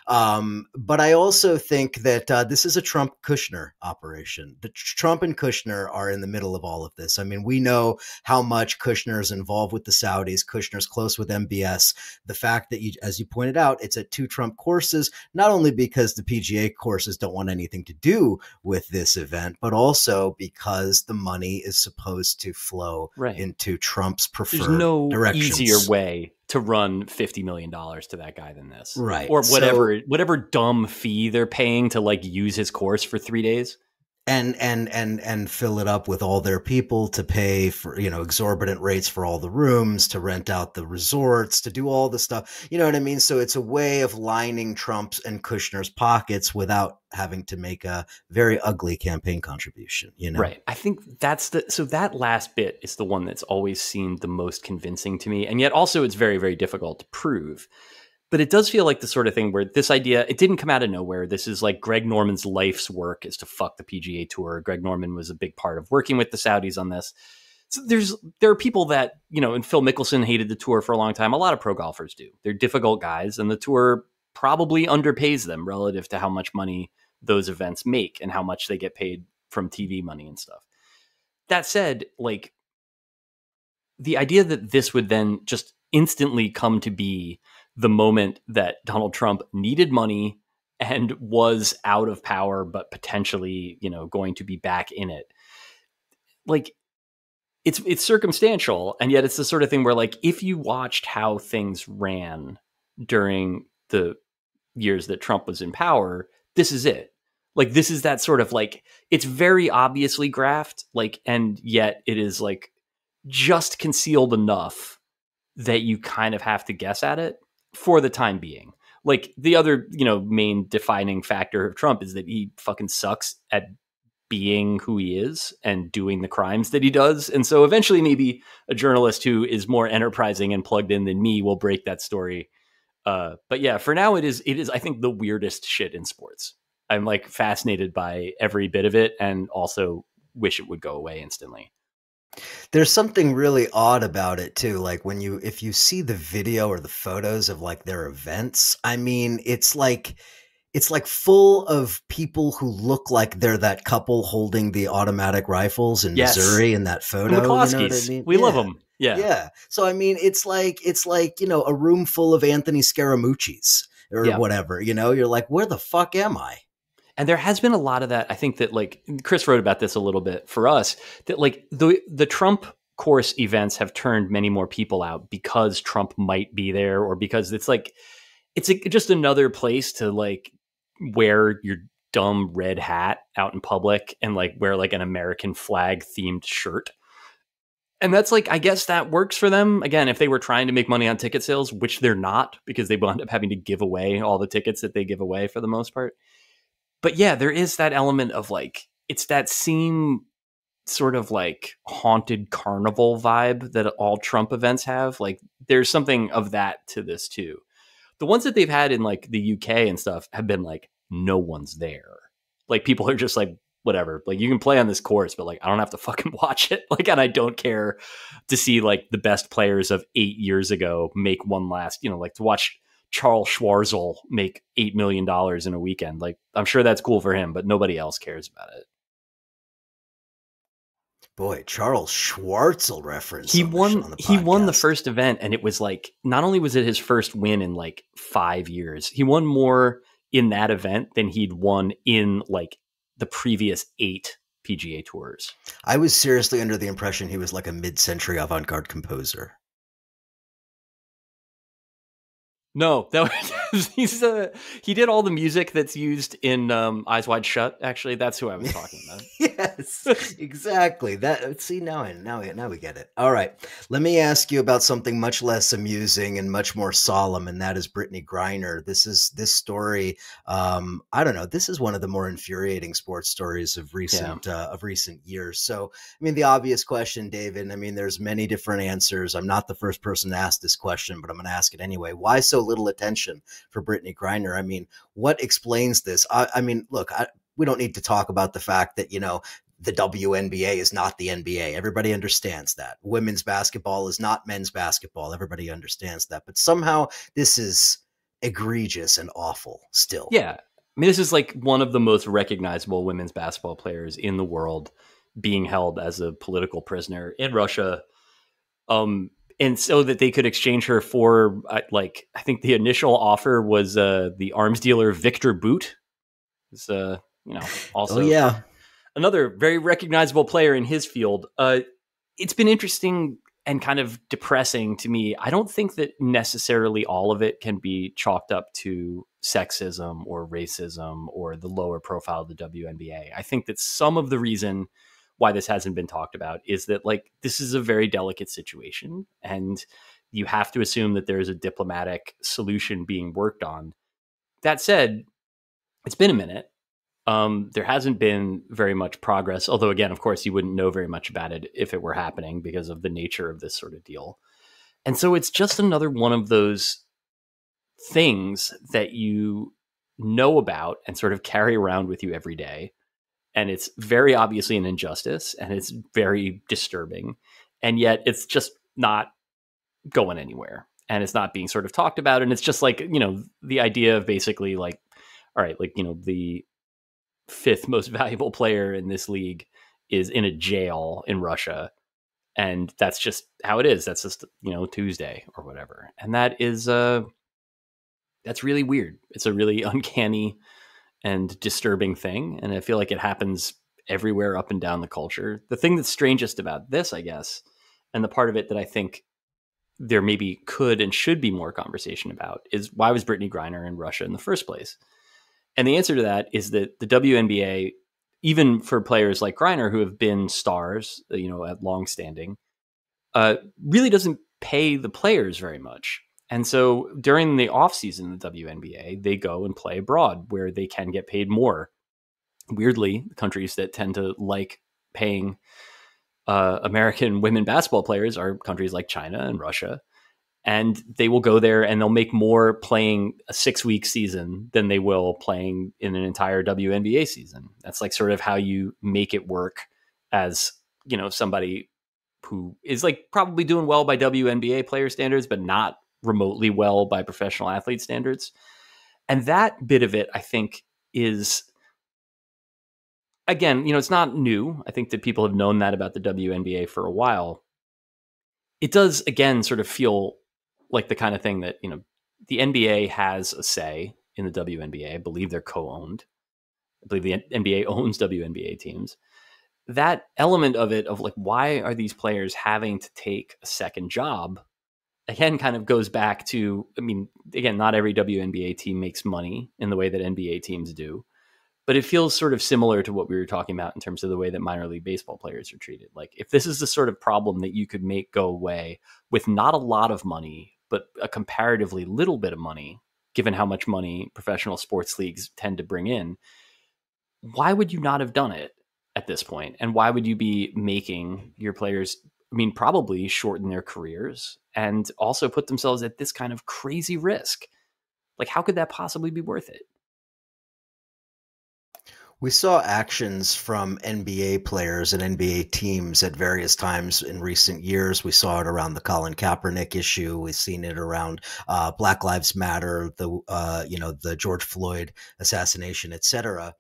But I also think that this is a Trump Kushner operation. The Trump and Kushner are in the middle of all of this. I mean, we know how much Kushner is involved with the Saudis. Kushner's close with MBS. The fact that as you pointed out, it's at 2 Trump courses, not only because the PGA courses don't want anything to do with this event, but also because the money is supposed to flow into Trump's preferred There's no directions. easier way to run $50 million to that guy than this. Right. Or whatever dumb fee they're paying to like use his course for 3 days. And fill it up with all their people to pay for, exorbitant rates for all the rooms, to rent out the resorts, to do all the stuff. You know what I mean? So it's a way of lining Trump's and Kushner's pockets without having to make a very ugly campaign contribution, Right. I think so that last bit is the one that's always seemed the most convincing to me. And yet also it's very, very difficult to prove. But it does feel like the sort of thing where this idea, it didn't come out of nowhere. This is like Greg Norman's life's work is to fuck the PGA Tour. Greg Norman was a big part of working with the Saudis on this. So there are people that, and Phil Mickelson hated the tour for a long time. A lot of pro golfers do. They're difficult guys, and the tour probably underpays them relative to how much money those events make and how much they get paid from TV money and stuff. That said, like, the idea that this would then just instantly come to be the moment that Donald Trump needed money and was out of power, but potentially, going to be back in it. Like, it's circumstantial. And yet it's the sort of thing where, like, if you watched how things ran during the years that Trump was in power, this is it. Like, this is that sort of like, it's very obviously graft, like, and yet it is like just concealed enough that you kind of have to guess at it for the time being. Like, the other, main defining factor of Trump is that he fucking sucks at being who he is and doing the crimes that he does. And so eventually maybe a journalist who is more enterprising and plugged in than me will break that story. But yeah, for now it is, I think, the weirdest shit in sports. I'm like fascinated by every bit of it and also wish it would go away instantly. There's something really odd about it too. Like if you see the video or the photos of like their events, I mean, it's like full of people who look like they're that couple holding the automatic rifles in Missouri in that photo. McCloskey's. You know what I mean? We love them. Yeah. Yeah. So, I mean, it's like, a room full of Anthony Scaramucci's or whatever, you're like, where the fuck am I? And there has been a lot of that. I think that, like, Chris wrote about this a little bit for us, that like the Trump course events have turned many more people out because Trump might be there, or because it's like, just another place to like wear your dumb red hat out in public and like wear like an American flag themed shirt. And that's like, I guess that works for them. Again, if they were trying to make money on ticket sales, which they're not, because they wound up having to give away all the tickets that they give away for the most part. But yeah, there is that element of like, it's that same sort of like haunted carnival vibe that all Trump events have. Like, there's something of that to this too. The ones that they've had in like the UK and stuff have been like, no one's there. Like, people are just like, whatever, like, you can play on this course, but like, I don't have to fucking watch it. Like, and I don't care to see like the best players of 8 years ago make one last, like to watch Charles Schwartzel make $8 million in a weekend. Like, I'm sure that's cool for him, but nobody else cares about it. Boy, Charles Schwartzel reference. He won the first event, and it was like, not only was it his first win in like 5 years, he won more in that event than he'd won in like the previous 8 PGA tours. I was seriously under the impression he was like a mid-century avant-garde composer. No, he did all the music that's used in Eyes Wide Shut. Actually, that's who I was talking about. Yes, exactly. Now we get it. All right, let me ask you about something much less amusing and much more solemn, and that is Brittany Griner. This story. I don't know. This is one of the more infuriating sports stories of recent years. So, I mean, the obvious question, David. I mean, there's many different answers. I'm not the first person to ask this question, but I'm going to ask it anyway. Why so little attention for Brittany Griner? I mean, what explains this? I mean, look, we don't need to talk about the fact that, the WNBA is not the NBA. Everybody understands that. Women's basketball is not men's basketball. Everybody understands that. But somehow this is egregious and awful still. Yeah. I mean, this is like one of the most recognizable women's basketball players in the world being held as a political prisoner in Russia. And so that they could exchange her for, like, I think the initial offer was the arms dealer Victor Boot. It's, also another very recognizable player in his field. It's been interesting and kind of depressing to me. I don't think that necessarily all of it can be chalked up to sexism or racism or the lower profile of the WNBA. I think that some of the reason why this hasn't been talked about is that, like, this is a very delicate situation and you have to assume that there's a diplomatic solution being worked on. That said, it's been a minute. There hasn't been very much progress, although, again, of course, you wouldn't know very much about it if it were happening because of the nature of this sort of deal. And so it's just another one of those things that you know about and sort of carry around with you every day. And it's very obviously an injustice and it's very disturbing. And yet it's just not going anywhere and it's not being sort of talked about. And it's just like, the idea of basically like, all right, like, the fifth most valuable player in this league is in a jail in Russia. And that's just how it is. That's just, Tuesday or whatever. And that is, that's really weird. It's a really uncanny and disturbing thing. And I feel like it happens everywhere up and down the culture. The thing that's strangest about this, I guess, and the part of it that I think there maybe could and should be more conversation about is why was Brittany Griner in Russia in the first place? And the answer to that is that the WNBA, even for players like Griner who have been stars, at long standing, really doesn't pay the players very much. And so during the off season of the WNBA, they go and play abroad where they can get paid more. Weirdly, the countries that tend to like paying American women basketball players are countries like China and Russia. And they will go there and they'll make more playing a 6-week season than they will playing in an entire WNBA season. That's like sort of how you make it work as, somebody who is like probably doing well by WNBA player standards, but not remotely well by professional athlete standards. And that bit of it, I think, is, again, it's not new. I think that people have known that about the WNBA for a while. It does, again, sort of feel like the kind of thing that, the NBA has a say in the WNBA. I believe they're co-owned. I believe the NBA owns WNBA teams. That element of it, of like, why are these players having to take a second job, again, kind of goes back to, again, not every WNBA team makes money in the way that NBA teams do, but it feels sort of similar to what we were talking about in terms of the way that minor league baseball players are treated. Like, if this is the sort of problem that you could make go away with not a lot of money, but a comparatively little bit of money, given how much money professional sports leagues tend to bring in, why would you not have done it at this point? And why would you be making your players, probably shorten their careers and also put themselves at this kind of crazy risk? Like, how could that possibly be worth it? We saw actions from NBA players and NBA teams at various times in recent years. We saw it around the Colin Kaepernick issue. We've seen it around Black Lives Matter, the George Floyd assassination, etc.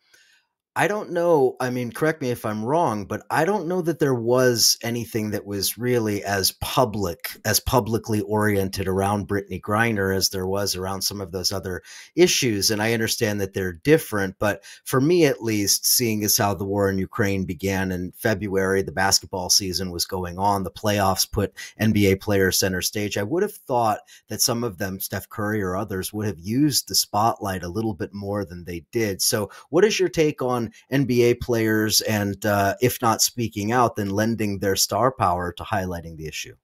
I don't know. Correct me if I'm wrong, but I don't know that there was anything that was really as publicly oriented around Brittany Griner as there was around some of those other issues. And I understand that they're different, but for me, at least, seeing as how the war in Ukraine began in February, the basketball season was going on, the playoffs put NBA players center stage. I would have thought that some of them, Steph Curry or others, would have used the spotlight a little bit more than they did. So what is your take on NBA players and, if not speaking out, then lending their star power to highlighting the issue?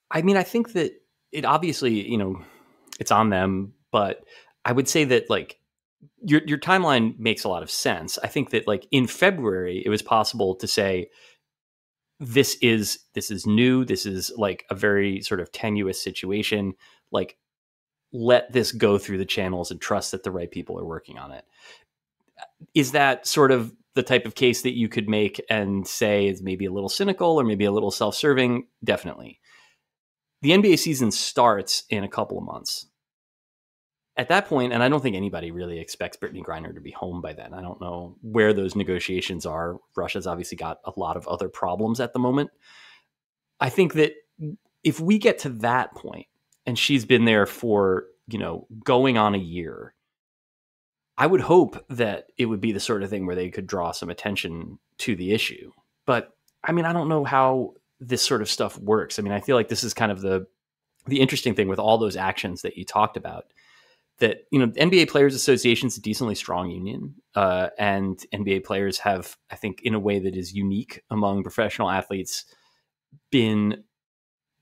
I think that it obviously, it's on them, but I would say that, like, your timeline makes a lot of sense. I think that, like, in February, it was possible to say, this is new. This is like a very sort of tenuous situation. Like, let this go through the channels and trust that the right people are working on it. Is that sort of the type of case that you could make and say is maybe a little cynical or maybe a little self-serving? Definitely. The NBA season starts in a couple of months. At that point, and I don't think anybody really expects Brittany Griner to be home by then. I don't know where those negotiations are. Russia's obviously got a lot of other problems at the moment. I think that if we get to that point and she's been there for, going on a year, I would hope that it would be the sort of thing where they could draw some attention to the issue. But I mean, I don't know how this sort of stuff works. I mean, I feel like this is kind of the interesting thing with all those actions that you talked about, that, NBA Players Association is a decently strong union, and NBA players have, I think, in a way that is unique among professional athletes,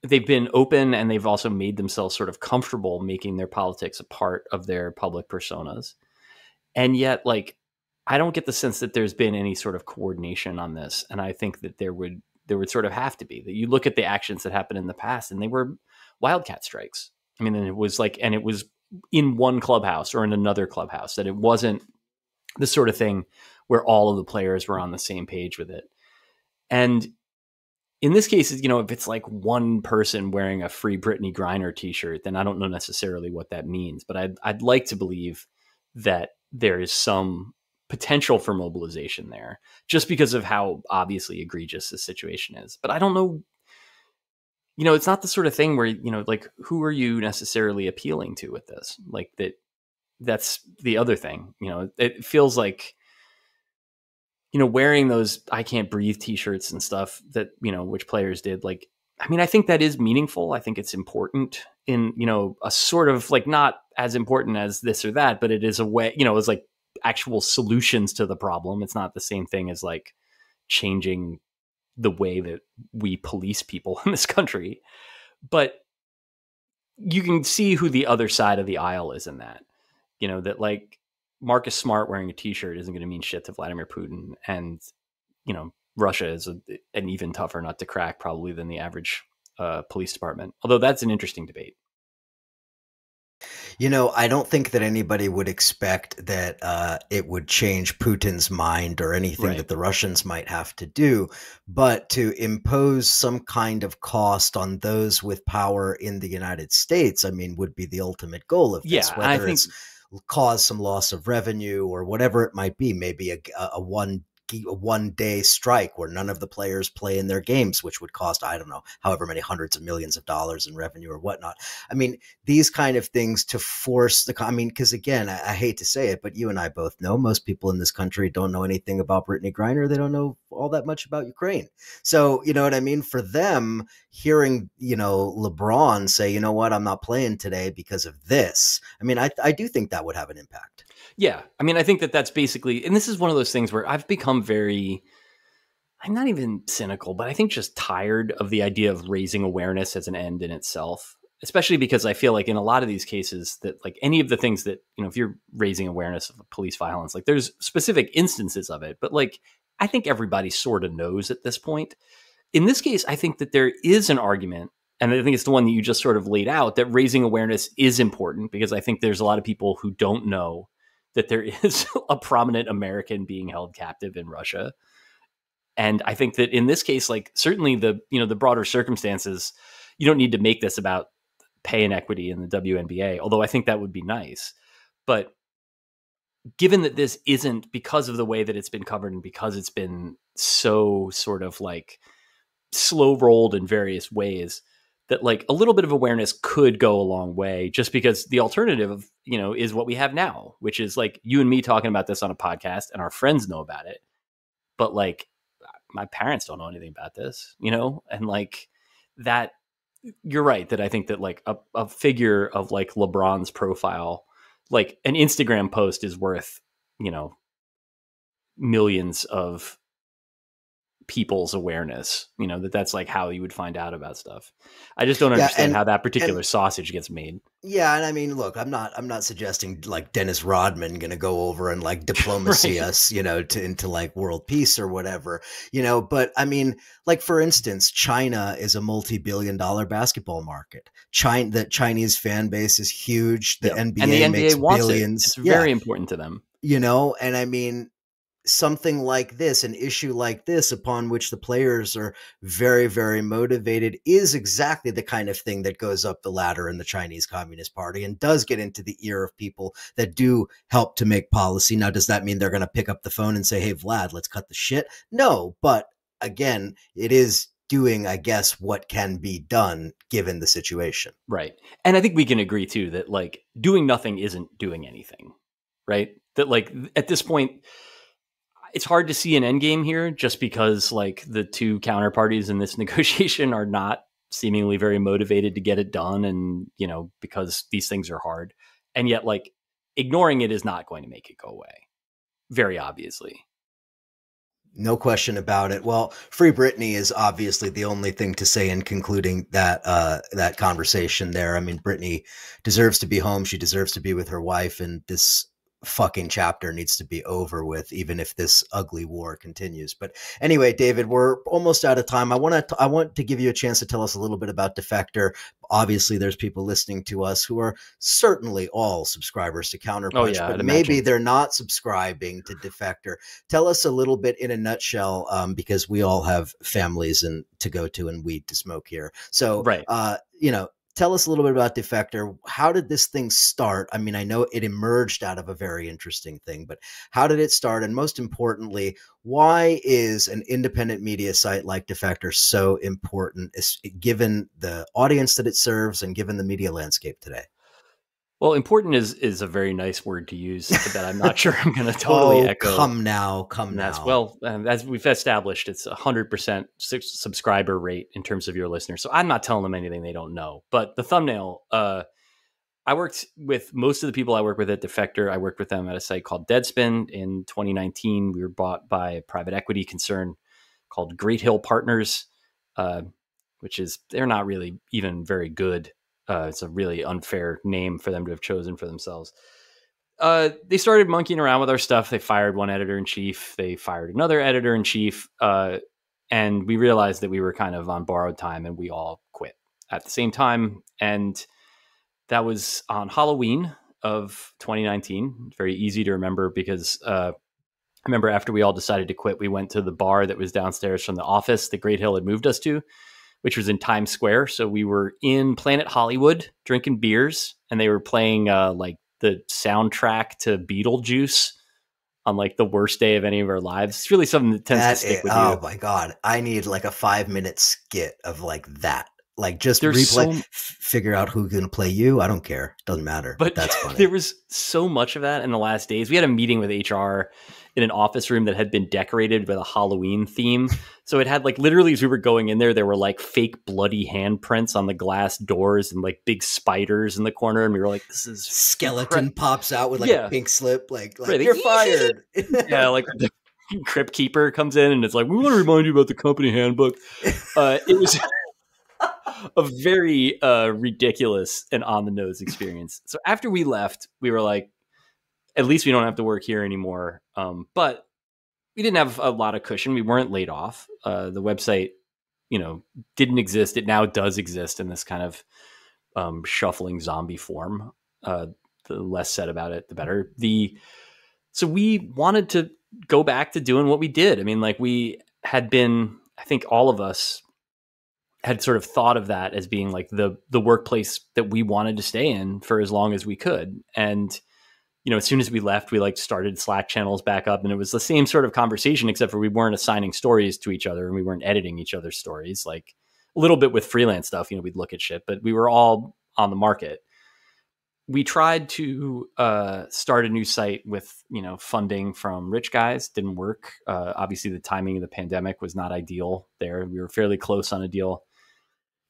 they've been open, and they've also made themselves sort of comfortable making their politics a part of their public personas. And yet, I don't get the sense that there's been any sort of coordination on this. And I think that there would sort of have to be. That you look at the actions that happened in the past, and they were wildcat strikes. I mean, and it was in one clubhouse or in another clubhouse, that it wasn't the sort of thing where all of the players were on the same page with it. And in this case, if it's like one person wearing a Free Brittany Griner t-shirt, then I don't know necessarily what that means, but I'd like to believe that there is some potential for mobilization there, just because of how obviously egregious this situation is. But I don't know, it's not the sort of thing where, who are you necessarily appealing to with this? That's the other thing. It feels like, wearing those I Can't Breathe t-shirts and stuff that, which players did, I think that is meaningful. I think it's important in, a sort of not as important as this or that, but it is a way, it's like actual solutions to the problem. It's not the same thing as changing the way that we police people in this country. But you can see who the other side of the aisle is in that, that Marcus Smart wearing a t-shirt isn't going to mean shit to Vladimir Putin. And, Russia is an even tougher nut to crack probably than the average police department. Although that's an interesting debate. I don't think that anybody would expect that it would change Putin's mind or anything that the Russians might have to do. But to impose some kind of cost on those with power in the United States, would be the ultimate goal of this. Yeah, whether it's cause some loss of revenue or whatever it might be, maybe a one-day strike where none of the players play in their games, which would cost, I don't know, however many hundreds of millions of dollars in revenue or whatnot. These kind of things to force because again, I hate to say it, but you and I both know most people in this country don't know anything about Brittany Griner. They don't know all that much about Ukraine. So, you know what I mean? For them, hearing, LeBron say, you know what, I'm not playing today because of this. I do think that would have an impact. Yeah. I think that that's basically, and this is one of those things where I've become I'm not even cynical, but I think just tired of the idea of raising awareness as an end in itself, especially because I feel like in a lot of these cases that any of the things that, if you're raising awareness of police violence, there's specific instances of it, but I think everybody sort of knows at this point. In this case, I think that there is an argument, and I think it's the one that you just sort of laid out, that raising awareness is important, because I think there's a lot of people who don't know that there is a prominent American being held captive in Russia. And I think that in this case, certainly the broader circumstances, you don't need to make this about pay inequity in the WNBA, although I think that would be nice. But given that this isn't, because of the way that it's been covered and because it's been so sort of slow rolled in various ways, that a little bit of awareness could go a long way, just because the alternative, is what we have now, which is you and me talking about this on a podcast and our friends know about it. But my parents don't know anything about this, and that, you're right. That I think that a figure of LeBron's profile, an Instagram post is worth, millions of people's awareness, that's how you would find out about stuff. I just don't understand how that particular sausage gets made. Yeah. And look, I'm not suggesting Dennis Rodman going to go over and diplomacy us, into world peace or whatever, but for instance, China is a multi-billion-dollar basketball market. The Chinese fan base is huge. The NBA, and the NBA makes wants billions. It's very important to them, and something like this, an issue like this, upon which the players are very, very motivated, is exactly the kind of thing that goes up the ladder in the Chinese Communist Party and does get into the ear of people that do help to make policy. Now, does that mean they're going to pick up the phone and say, hey, Vlad, let's cut the shit? No, but again, it is doing, I guess, what can be done given the situation. Right. And I think we can agree too that like doing nothing isn't doing anything, right? That like at this point, it's hard to see an end game here just because like the two counterparties in this negotiation are not seemingly very motivated to get it done. And, you know, because these things are hard, and yet like ignoring it is not going to make it go away. Very obviously. No question about it. Well, Free Britney is obviously the only thing to say in concluding that that conversation there. I mean, Britney deserves to be home. She deserves to be with her wife, and this fucking chapter needs to be over with, even if this ugly war continues. But anyway, David, we're almost out of time. I want to give you a chance to tell us a little bit about Defector. Obviously, there's people listening to us who are certainly all subscribers to CounterPunch, but maybe they're not subscribing to Defector. Tell us a little bit in a nutshell, because we all have families and to go to and weed to smoke here. So, you know, tell us a little bit about Defector. How did this thing start? I mean, I know it emerged out of a very interesting thing, but how did it start? And most importantly, why is an independent media site like Defector so important, given the audience that it serves and given the media landscape today? Well, important is a very nice word to use that I'm not sure I'm going to totally echo. Come now. Well, as we've established, it's 100% subscriber rate in terms of your listeners. So I'm not telling them anything they don't know. But the thumbnail, I worked with most of the people I work with at Defector. I worked with them at a site called Deadspin. In 2019, we were bought by a private equity concern called Great Hill Partners, which is, they're not really even very good. It's a really unfair name for them to have chosen for themselves. They started monkeying around with our stuff. They fired one editor-in-chief. They fired another editor-in-chief. And we realized that we were kind of on borrowed time, and we all quit at the same time. And that was on Halloween of 2019. Very easy to remember because I remember after we all decided to quit, we went to the bar that was downstairs from the office that Great Hill had moved us to, which was in Times Square. So we were in Planet Hollywood drinking beers, and they were playing like the soundtrack to Beetlejuice on like the worst day of any of our lives. It's really something that tends to stick with you. Oh my God. I need like a 5-minute skit of like that. Like just replay, figure out who's going to play you. I don't care. Doesn't matter. But that's funny. There was so much of that in the last days. We had a meeting with HR in an office room that had been decorated with a Halloween theme. So it had like, literally as we were going in there were like fake bloody handprints on the glass doors and like big spiders in the corner. And we were like, this is skeleton pops out with like a pink slip. Like you're fired. Yeah. Like the Crypt Keeper comes in and it's like, we want to remind you about the company handbook. It was a very ridiculous and on the nose experience. So after we left, we were like, at least we don't have to work here anymore. But we didn't have a lot of cushion. We weren't laid off. The website, didn't exist. It now does exist in this kind of shuffling zombie form. The less said about it, the better. So we wanted to go back to doing what we did. I mean, like we had been, I think all of us had sort of thought of that as being like the workplace that we wanted to stay in for as long as we could. And, as soon as we left, we like started Slack channels back up, and it was the same sort of conversation, except for we weren't assigning stories to each other and we weren't editing each other's stories. Like a little bit with freelance stuff, we'd look at shit, but we were all on the market. We tried to start a new site with, funding from rich guys. Didn't work. Obviously the timing of the pandemic was not ideal there. We were fairly close on a deal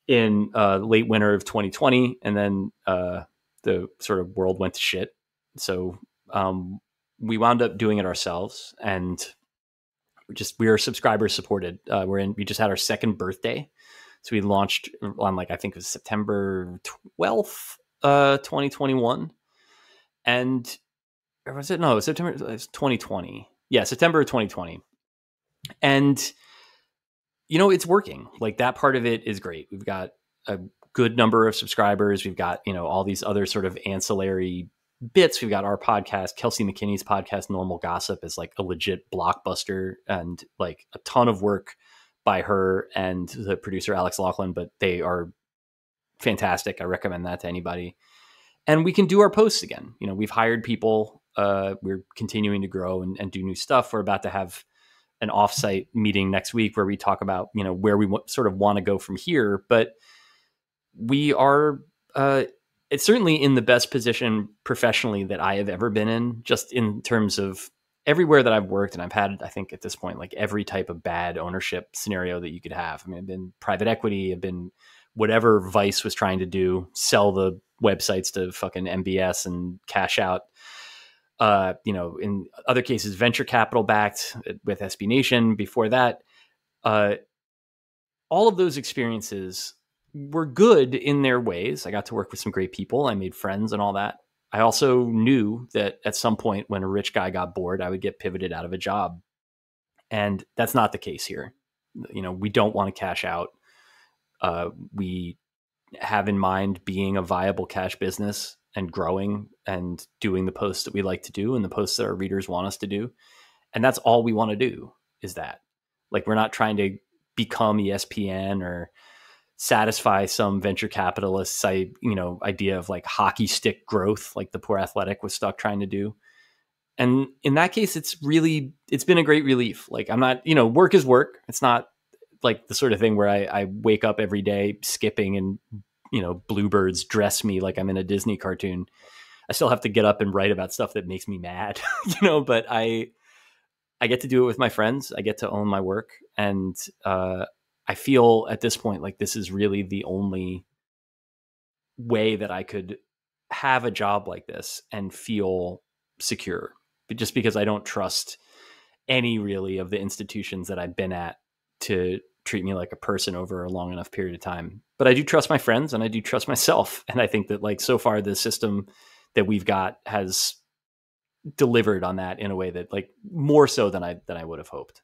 in late winter of 2020. And then the sort of world went to shit. So we wound up doing it ourselves, and we are subscriber supported. We just had our second birthday. So we launched on I think it was September 12th, 2021. And or was it? No, September 2020. Yeah, September of 2020. And, it's working. Like that part of it is great. We've got a good number of subscribers. We've got, all these other sort of ancillary bits. We've got our podcast, Kelsey McKinney's podcast, Normal Gossip, is like a legit blockbuster, and like a ton of work by her and the producer Alex Laughlin, but they are fantastic. I recommend that to anybody. And we can do our posts again. You know, we've hired people. We're continuing to grow and do new stuff. We're about to have an offsite meeting next week where we talk about, you know, where we sort of want to go from here. But we are, it's certainly in the best position professionally that I have ever been in, just in terms of everywhere that I've worked. And I've had, I think at this point, like every type of bad ownership scenario that you could have. I mean, I've been private equity, I've been whatever Vice was trying to do, sell the websites to fucking MBS and cash out. You know, in other cases, venture capital backed with SB Nation. Before that, all of those experiences were good in their ways. I got to work with some great people. I made friends and all that. I also knew that at some point when a rich guy got bored, I would get pivoted out of a job. And that's not the case here. You know, we don't want to cash out. We have in mind being a viable cash business and growing and doing the posts that we like to do and the posts that our readers want us to do. And that's all we want to do, is that. Like, we're not trying to become ESPN or satisfy some venture capitalist idea of like hockey stick growth, like the poor Athletic was stuck trying to do. And in that case, it's been a great relief. Like, I'm not, work is work. It's not like the sort of thing where I wake up every day skipping and, bluebirds dress me like I'm in a Disney cartoon. I still have to get up and write about stuff that makes me mad, but I get to do it with my friends. I get to own my work. And I feel at this point like this is really the only way that I could have a job like this and feel secure. But just because I don't trust any really of the institutions that I've been at to treat me like a person over a long enough period of time. But I do trust my friends and I do trust myself. And I think that, like, so far the system that we've got has delivered on that in a way that, like, more so than I would have hoped.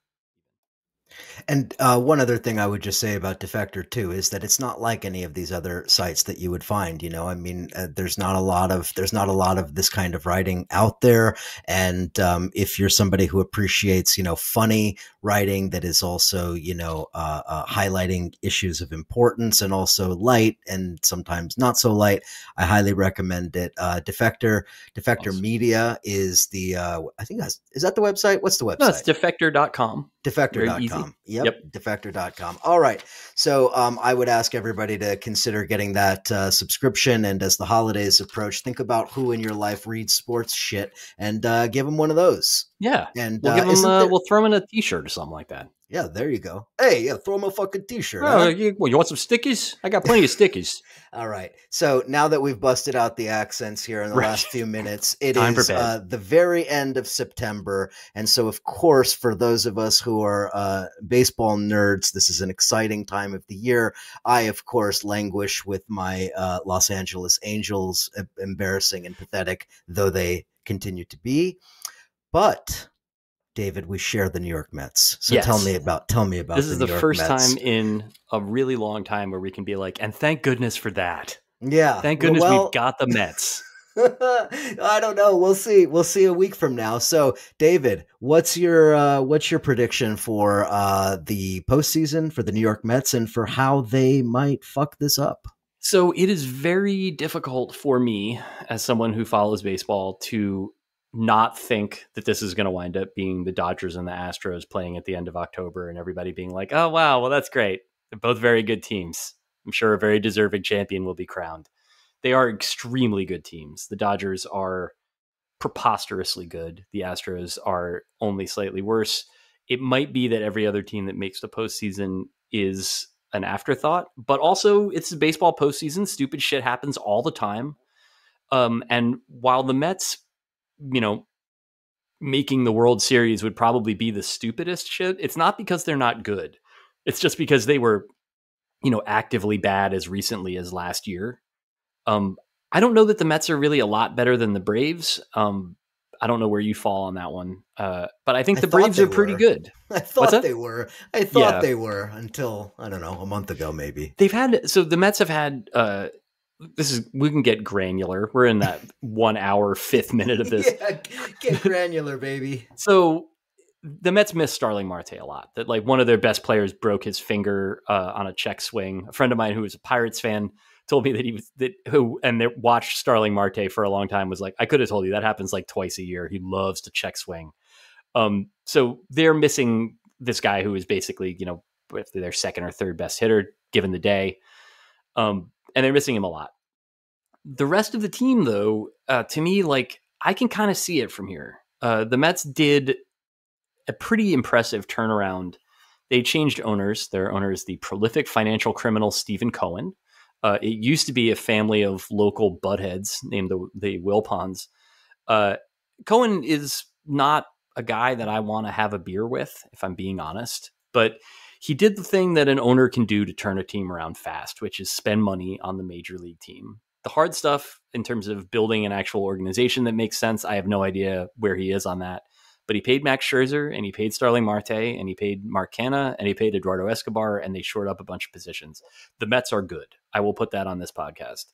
And one other thing I would just say about Defector too is that it's not like any of these other sites that you would find. I mean, there's not a lot of this kind of writing out there. And if you're somebody who appreciates, funny writing that is also, highlighting issues of importance and also light and sometimes not so light, I highly recommend it. Defector awesome. Media is the I think is that the website? What's the website? No, it's defector.com. Defector.com. Yep. Defector.com. All right. So I would ask everybody to consider getting that subscription. And as the holidays approach, think about who in your life reads sports shit and give them one of those. Yeah. And we'll give them, we'll throw them in a t-shirt or something like that. Yeah, there you go. Hey, yeah, throw them a fucking t-shirt. Oh, huh? You want some stickies? I got plenty of stickies. All right. So now that we've busted out the accents here in the last few minutes, it is the very end of September. And so, of course, for those of us who are baseball nerds, this is an exciting time of the year. I, of course, languish with my Los Angeles Angels, embarrassing and pathetic though they continue to be. But David, we share the New York Mets. So yes. Tell me about this is the first time in a really long time where we can be like, and thank goodness for that. Yeah. Thank goodness we've got the Mets. I don't know. We'll see. We'll see a week from now. So, David, what's your prediction for the postseason for the New York Mets and for how they might fuck this up? So it is very difficult for me as someone who follows baseball to not think that this is going to wind up being the Dodgers and the Astros playing at the end of October and everybody being like, oh, wow, well, that's great. They're both very good teams. I'm sure a very deserving champion will be crowned. They are extremely good teams. The Dodgers are preposterously good. The Astros are only slightly worse. It might be that every other team that makes the postseason is an afterthought, but also it's a baseball postseason. Stupid shit happens all the time. And while the Mets, making the World Series would probably be the stupidest shit, it's not because they're not good. It's just because they were, actively bad as recently as last year. I don't know that the Mets are really a lot better than the Braves. I don't know where you fall on that one. But I think the Braves are pretty good. I thought they were. I thought they were until, I don't know, a month ago, maybe. The Mets have had we can get granular. We're in that 1 hour, 5th minute of this. Yeah, get granular, baby. So the Mets miss Starling Marte a lot. That like one of their best players broke his finger on a check swing. A friend of mine who was a Pirates fan told me that watched Starling Marte for a long time was like, I could have told you that happens like twice a year. He loves to check swing. So they're missing this guy who is basically, their second or third best hitter given the day. And they're missing him a lot. The rest of the team, though, to me, like I can kind of see it from here. The Mets did a pretty impressive turnaround. They changed owners. Their owner is the prolific financial criminal Stephen Cohen. It used to be a family of local buttheads named the Wilpons. Cohen is not a guy that I want to have a beer with, if I'm being honest. But he did the thing that an owner can do to turn a team around fast, which is spend money on the major league team. The hard stuff in terms of building an actual organization that makes sense, I have no idea where he is on that. But he paid Max Scherzer, and he paid Starling Marte, and he paid Mark Canha, and he paid Eduardo Escobar, and they shored up a bunch of positions. The Mets are good. I will put that on this podcast.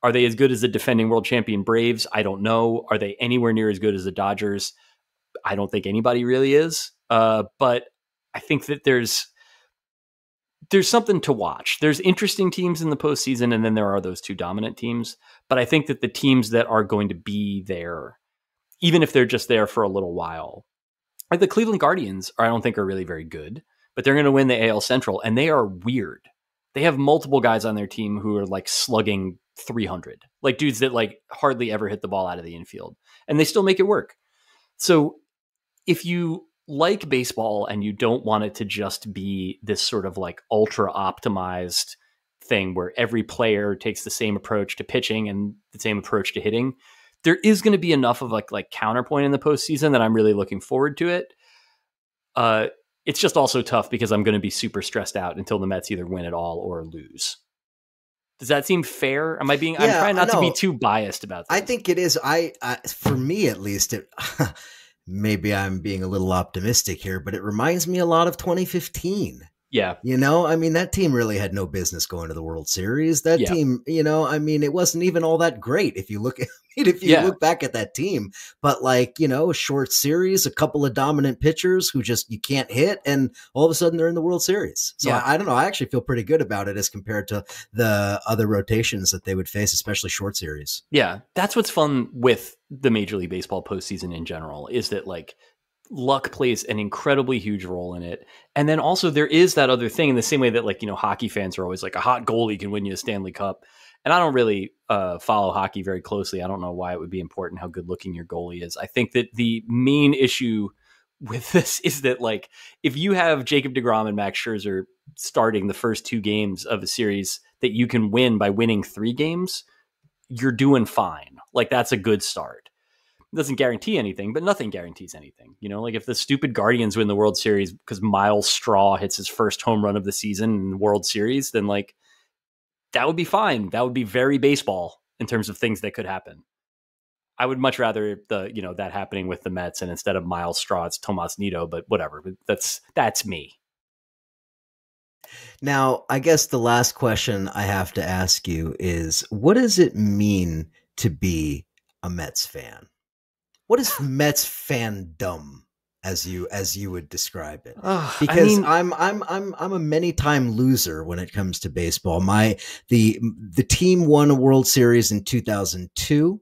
Are they as good as the defending world champion Braves? I don't know. Are they anywhere near as good as the Dodgers? I don't think anybody really is. But I think that there's something to watch. There's interesting teams in the postseason, and then there are those two dominant teams. But I think that the teams that are going to be there, even if they're just there for a little while, like the Cleveland Guardians, I don't think are really very good, but they're going to win the AL Central, and they are weird. They have multiple guys on their team who are like slugging 300, like dudes that like hardly ever hit the ball out of the infield, and they still make it work. So if you like baseball and you don't want it to just be this sort of like ultra optimized thing where every player takes the same approach to pitching and the same approach to hitting, there is going to be enough of like counterpoint in the postseason that I'm really looking forward to it. It's just also tough because I'm going to be super stressed out until the Mets either win it all or lose. Does that seem fair? I'm trying not to be too biased about this. I think it is. For me, at least, maybe I'm being a little optimistic here, but it reminds me a lot of 2015. Yeah. That team really had no business going to the World Series. That team, it wasn't even all that great if you look at look back at that team. But a short series, a couple of dominant pitchers who just you can't hit, and all of a sudden they're in the World Series. So I don't know. I actually feel pretty good about it as compared to the other rotations that they would face, especially short series. Yeah, that's what's fun with the Major League Baseball postseason in general, is that luck plays an incredibly huge role in it. And then also there is that other thing in the same way that hockey fans are always like a hot goalie can win you a Stanley Cup. And I don't really follow hockey very closely. I don't know why it would be important how good looking your goalie is. I think that the main issue with this is that if you have Jacob deGrom and Max Scherzer starting the first 2 games of a series that you can win by winning 3 games, you're doing fine. That's a good start. Doesn't guarantee anything, but nothing guarantees anything. If the stupid Guardians win the World Series because Miles Straw hits his first home run of the season in the World Series, then that would be fine. That would be very baseball in terms of things that could happen. I would much rather that happening with the Mets, and instead of Miles Straw, it's Tomas Nido, but whatever. That's me. Now, I guess the last question I have to ask you is, what does it mean to be a Mets fan? What is Mets fandom, as you would describe it? Because I'm a many-time loser when it comes to baseball. The team won a World Series in 2002,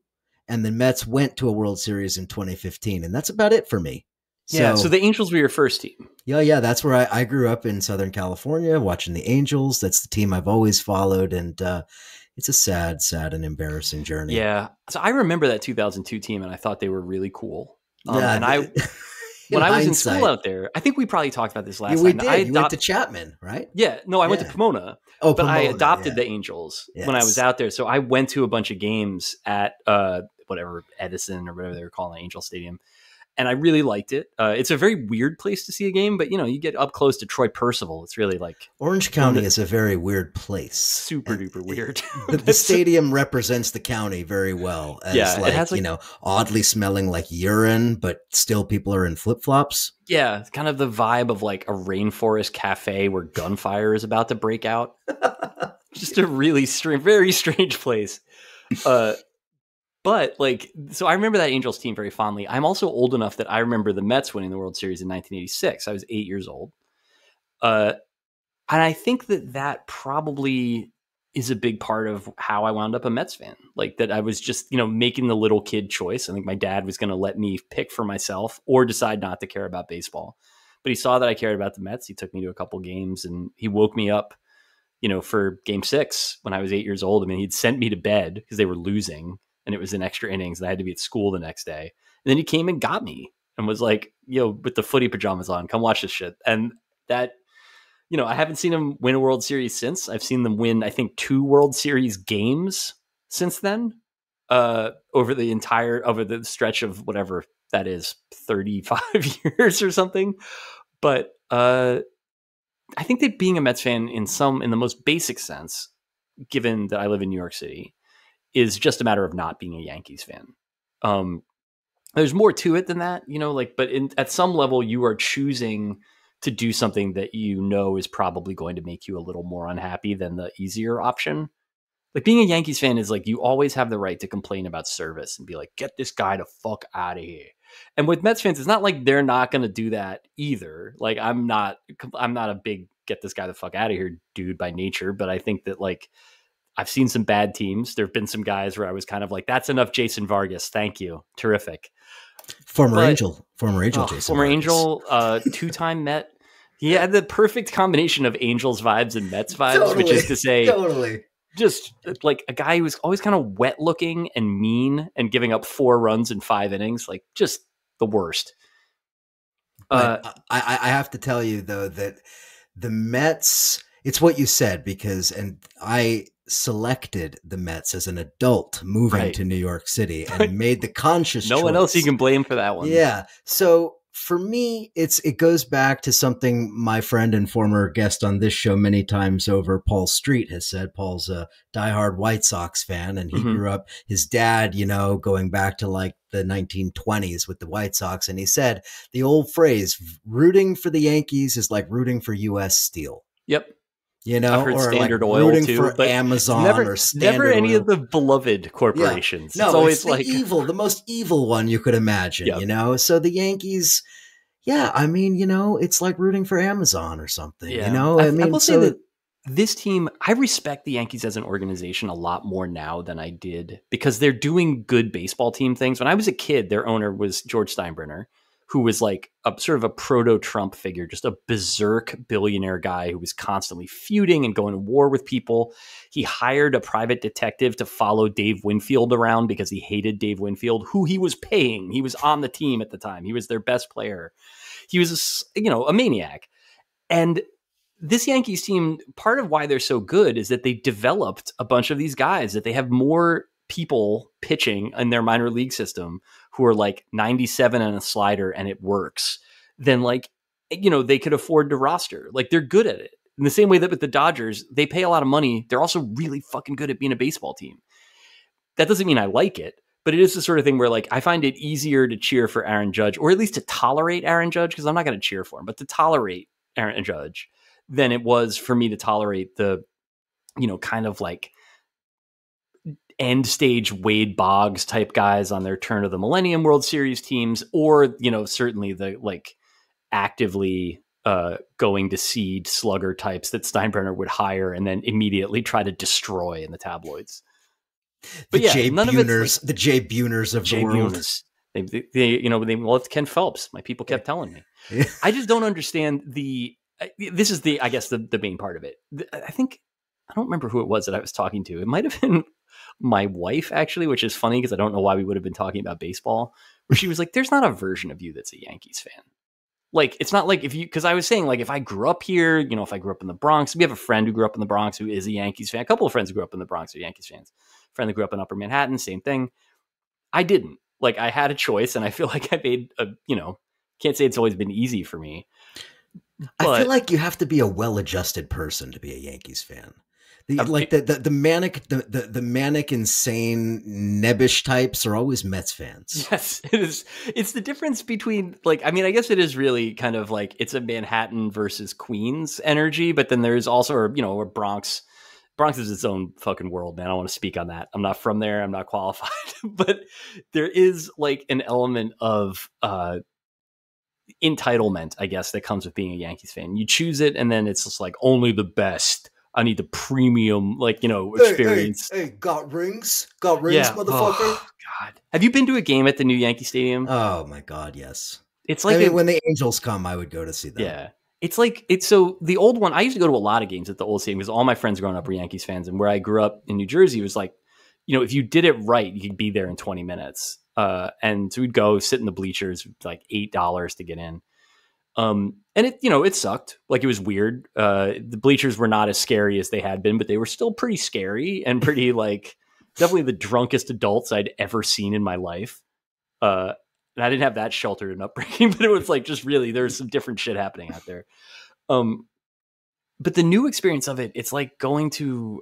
and the Mets went to a World Series in 2015, and that's about it for me. So the Angels were your first team. Yeah, that's where I grew up in Southern California, watching the Angels. That's the team I've always followed, and it's a sad and embarrassing journey. Yeah. So I remember that 2002 team, and I thought they were really cool. And I was in school out there, I think we probably talked about this last time. We did. You went to Chapman, right? Yeah. No, I went to Pomona. But Pomona, I adopted the Angels when I was out there. So I went to a bunch of games at Edison or whatever they were calling Angel Stadium. And I really liked it. It's a very weird place to see a game, but you get up close to Troy Percival. It's really Orange County is a very weird place. Super duper weird. The stadium represents the county very well. As it has oddly smelling like urine, but still people are in flip flops. Yeah, it's kind of the vibe of a rainforest cafe where gunfire is about to break out. just a really strange, very strange place. But like, so I remember that Angels team very fondly. I'm also old enough that I remember the Mets winning the World Series in 1986. I was 8 years old. And I think that probably is a big part of how I wound up a Mets fan. Like that I was just, making the little kid choice. I think my dad was going to let me pick for myself or decide not to care about baseball. But he saw that I cared about the Mets. He took me to a couple games and he woke me up, for game 6 when I was 8 years old. I mean, he'd sent me to bed because they were losing and it was in extra innings and I had to be at school the next day. And then he came and got me and was like, with the footy pajamas on, come watch this shit. And that, I haven't seen them win a World Series since. I've seen them win, I think, 2 World Series games since then, over the stretch of whatever that is, 35 years or something. But I think that being a Mets fan in the most basic sense, given that I live in New York City, is just a matter of not being a Yankees fan. There's more to it than that, but at some level you are choosing to do something that is probably going to make you a little more unhappy than the easier option. Like being a Yankees fan is like, you always have the right to complain about service and be like, get this guy the fuck out of here. And with Mets fans, it's not like they're not going to do that either. Like I'm not a big get this guy the fuck out of here dude by nature, but I think that like I've seen some bad teams. There've been some guys where I was kind of like, that's enough Jason Vargas. Thank you. Terrific. Former Angel Jason former Vargas. Angel, 2-time Met. He had the perfect combination of Angels vibes and Mets vibes, Totally, which is to say, totally. Just like a guy who was always kind of wet looking and mean and giving up 4 runs in 5 innings, like just the worst. I have to tell you though that the Mets, it's what you said and I selected the Mets as an adult moving to New York City and made the conscious choice. No one else you can blame for that one. Yeah. So for me, it goes back to something my friend and former guest on this show many times over, Paul Street, has said. Paul's a diehard White Sox fan, and he grew up, his dad, going back to like the 1920s with the White Sox. And he said the old phrase, rooting for the Yankees is like rooting for U.S. Steel. Yep. I've heard or Standard like Oil rooting too, for but Amazon or Standard never any Oil. of the beloved corporations. Yeah. No, it's always the like the most evil one you could imagine, So the Yankees, I mean, it's like rooting for Amazon or something, I will say that this team, I respect the Yankees as an organization a lot more now than I did because they're doing good baseball team things. When I was a kid, their owner was George Steinbrenner, who was like a sort of a proto-Trump figure, just a berserk billionaire guy who was constantly feuding and going to war with people. He hired a private detective to follow Dave Winfield around because he hated Dave Winfield, who he was paying. He was on the team at the time. He was their best player. He was, a maniac. And this Yankees team, part of why they're so good is that they developed a bunch of these guys, that they have more people pitching in their minor league system who are like 97 and a slider and it works, then like, they could afford to roster. Like they're good at it. In the same way that with the Dodgers, they pay a lot of money. They're also really fucking good at being a baseball team. That doesn't mean I like it, but it is the sort of thing where like I find it easier to cheer for Aaron Judge, or at least to tolerate Aaron Judge, because I'm not going to cheer for him, but to tolerate Aaron Judge than it was for me to tolerate the, kind of like end stage Wade Boggs type guys on their turn of the millennium World Series teams, or, certainly the like actively going to seed slugger types that Steinbrenner would hire and then immediately try to destroy in the tabloids. But the Jay Buners, the Jay Buners of the world. They loved Ken Phelps. My people kept telling me. Yeah. I just don't understand this is I guess the main part of it. I don't remember who it was that I was talking to. It might have been my wife, actually, which is funny because I don't know why we would have been talking about baseball, where she was like, there's not a version of you that's a Yankees fan. Like, it's not like because I was saying, like, if I grew up here, if I grew up in the Bronx, we have a friend who grew up in the Bronx who is a Yankees fan. A couple of friends who grew up in the Bronx are Yankees fans. A friend that grew up in Upper Manhattan, same thing. I didn't. Like, I had a choice, and I feel like I made can't say it's always been easy for me. But I feel like you have to be a well-adjusted person to be a Yankees fan. The manic, insane, nebbish types are always Mets fans. Yes, it is. It's the difference between I guess it is really kind of like it's a Manhattan versus Queens energy, but then there's also a Bronx Bronx is its own fucking world, man. I don't want to speak on that. I'm not from there. I'm not qualified, but there is like an element of entitlement, I guess, that comes with being a Yankees fan. You choose it, and then it's just like only the best. I need the premium, like, experience. Hey, got rings, motherfucker. Oh, God, have you been to a game at the new Yankee Stadium? Oh my God, yes. It's like when the Angels come, I would go to see them. Yeah. So the old one, I used to go to a lot of games at the old stadium because all my friends growing up were Yankees fans. And where I grew up in New Jersey, it was like, if you did it right, you could be there in 20 minutes. And so we'd go sit in the bleachers, like $8 to get in. And it sucked. Like, it was weird. The bleachers were not as scary as they had been, but they were still pretty scary and pretty like definitely the drunkest adults I'd ever seen in my life. And I didn't have that sheltered and upbringing, but it was like just really there's some different shit happening out there. But the new experience of it, it's like going to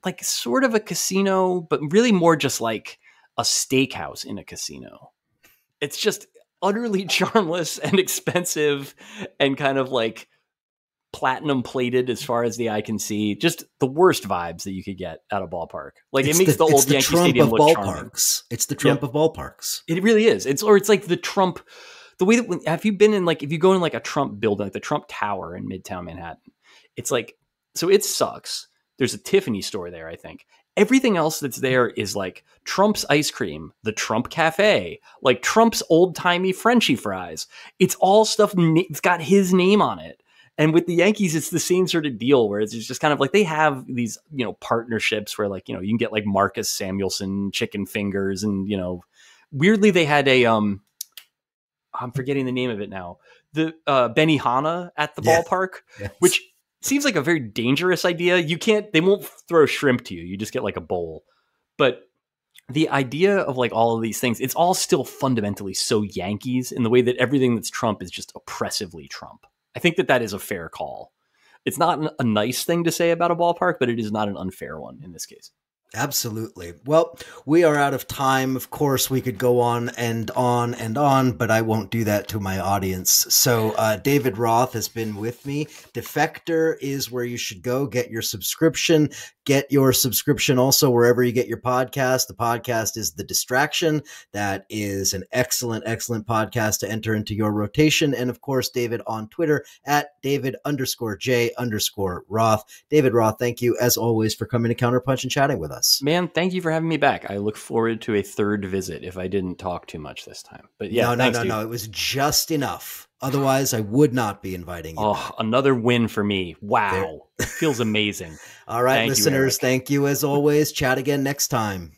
like sort of a casino, but really more just like a steakhouse in a casino. It's just utterly charmless and expensive and kind of like platinum plated as far as the eye can see. Just the worst vibes that you could get at a ballpark. Like, it makes the old Yankee Stadium look charming. It's the Trump of ballparks. It really is. It's like the Trump. The way that have you been in, like, if you go in like a Trump building, like the Trump Tower in Midtown Manhattan, it's like, so it sucks. There's a Tiffany store there, I think. Everything else that's there is like Trump's ice cream, the Trump Cafe, like Trump's old timey Frenchy fries. It's all stuff. It's got his name on it. And with the Yankees, it's the same sort of deal where it's just kind of like they have these, partnerships where, like, you can get like Marcus Samuelson chicken fingers. And, weirdly, they had a, I'm forgetting the name of it now, the Benihana at the ballpark, which seems like a very dangerous idea. They won't throw shrimp to you. You just get like a bowl. But the idea of like all of these things, it's all still fundamentally so Yankees in the way that everything that's Trump is just oppressively Trump. I think that is a fair call. It's not a nice thing to say about a ballpark, but it is not an unfair one in this case. Absolutely. Well, we are out of time. Of course, we could go on and on and on, but I won't do that to my audience. So David Roth has been with me. Defector is where you should go. Get your subscription. Get your subscription also wherever you get your podcast. The podcast is The Distraction. That is an excellent, excellent podcast to enter into your rotation. And of course, David on Twitter at David_J_Roth. David Roth, thank you as always for coming to CounterPunch and chatting with us. Man, thank you for having me back. I look forward to a third visit if I didn't talk too much this time. But yeah, no. It was just enough. Otherwise, I would not be inviting you. Oh, another win for me. Wow. It feels amazing. All right, listeners, thank you as always. Chat again next time.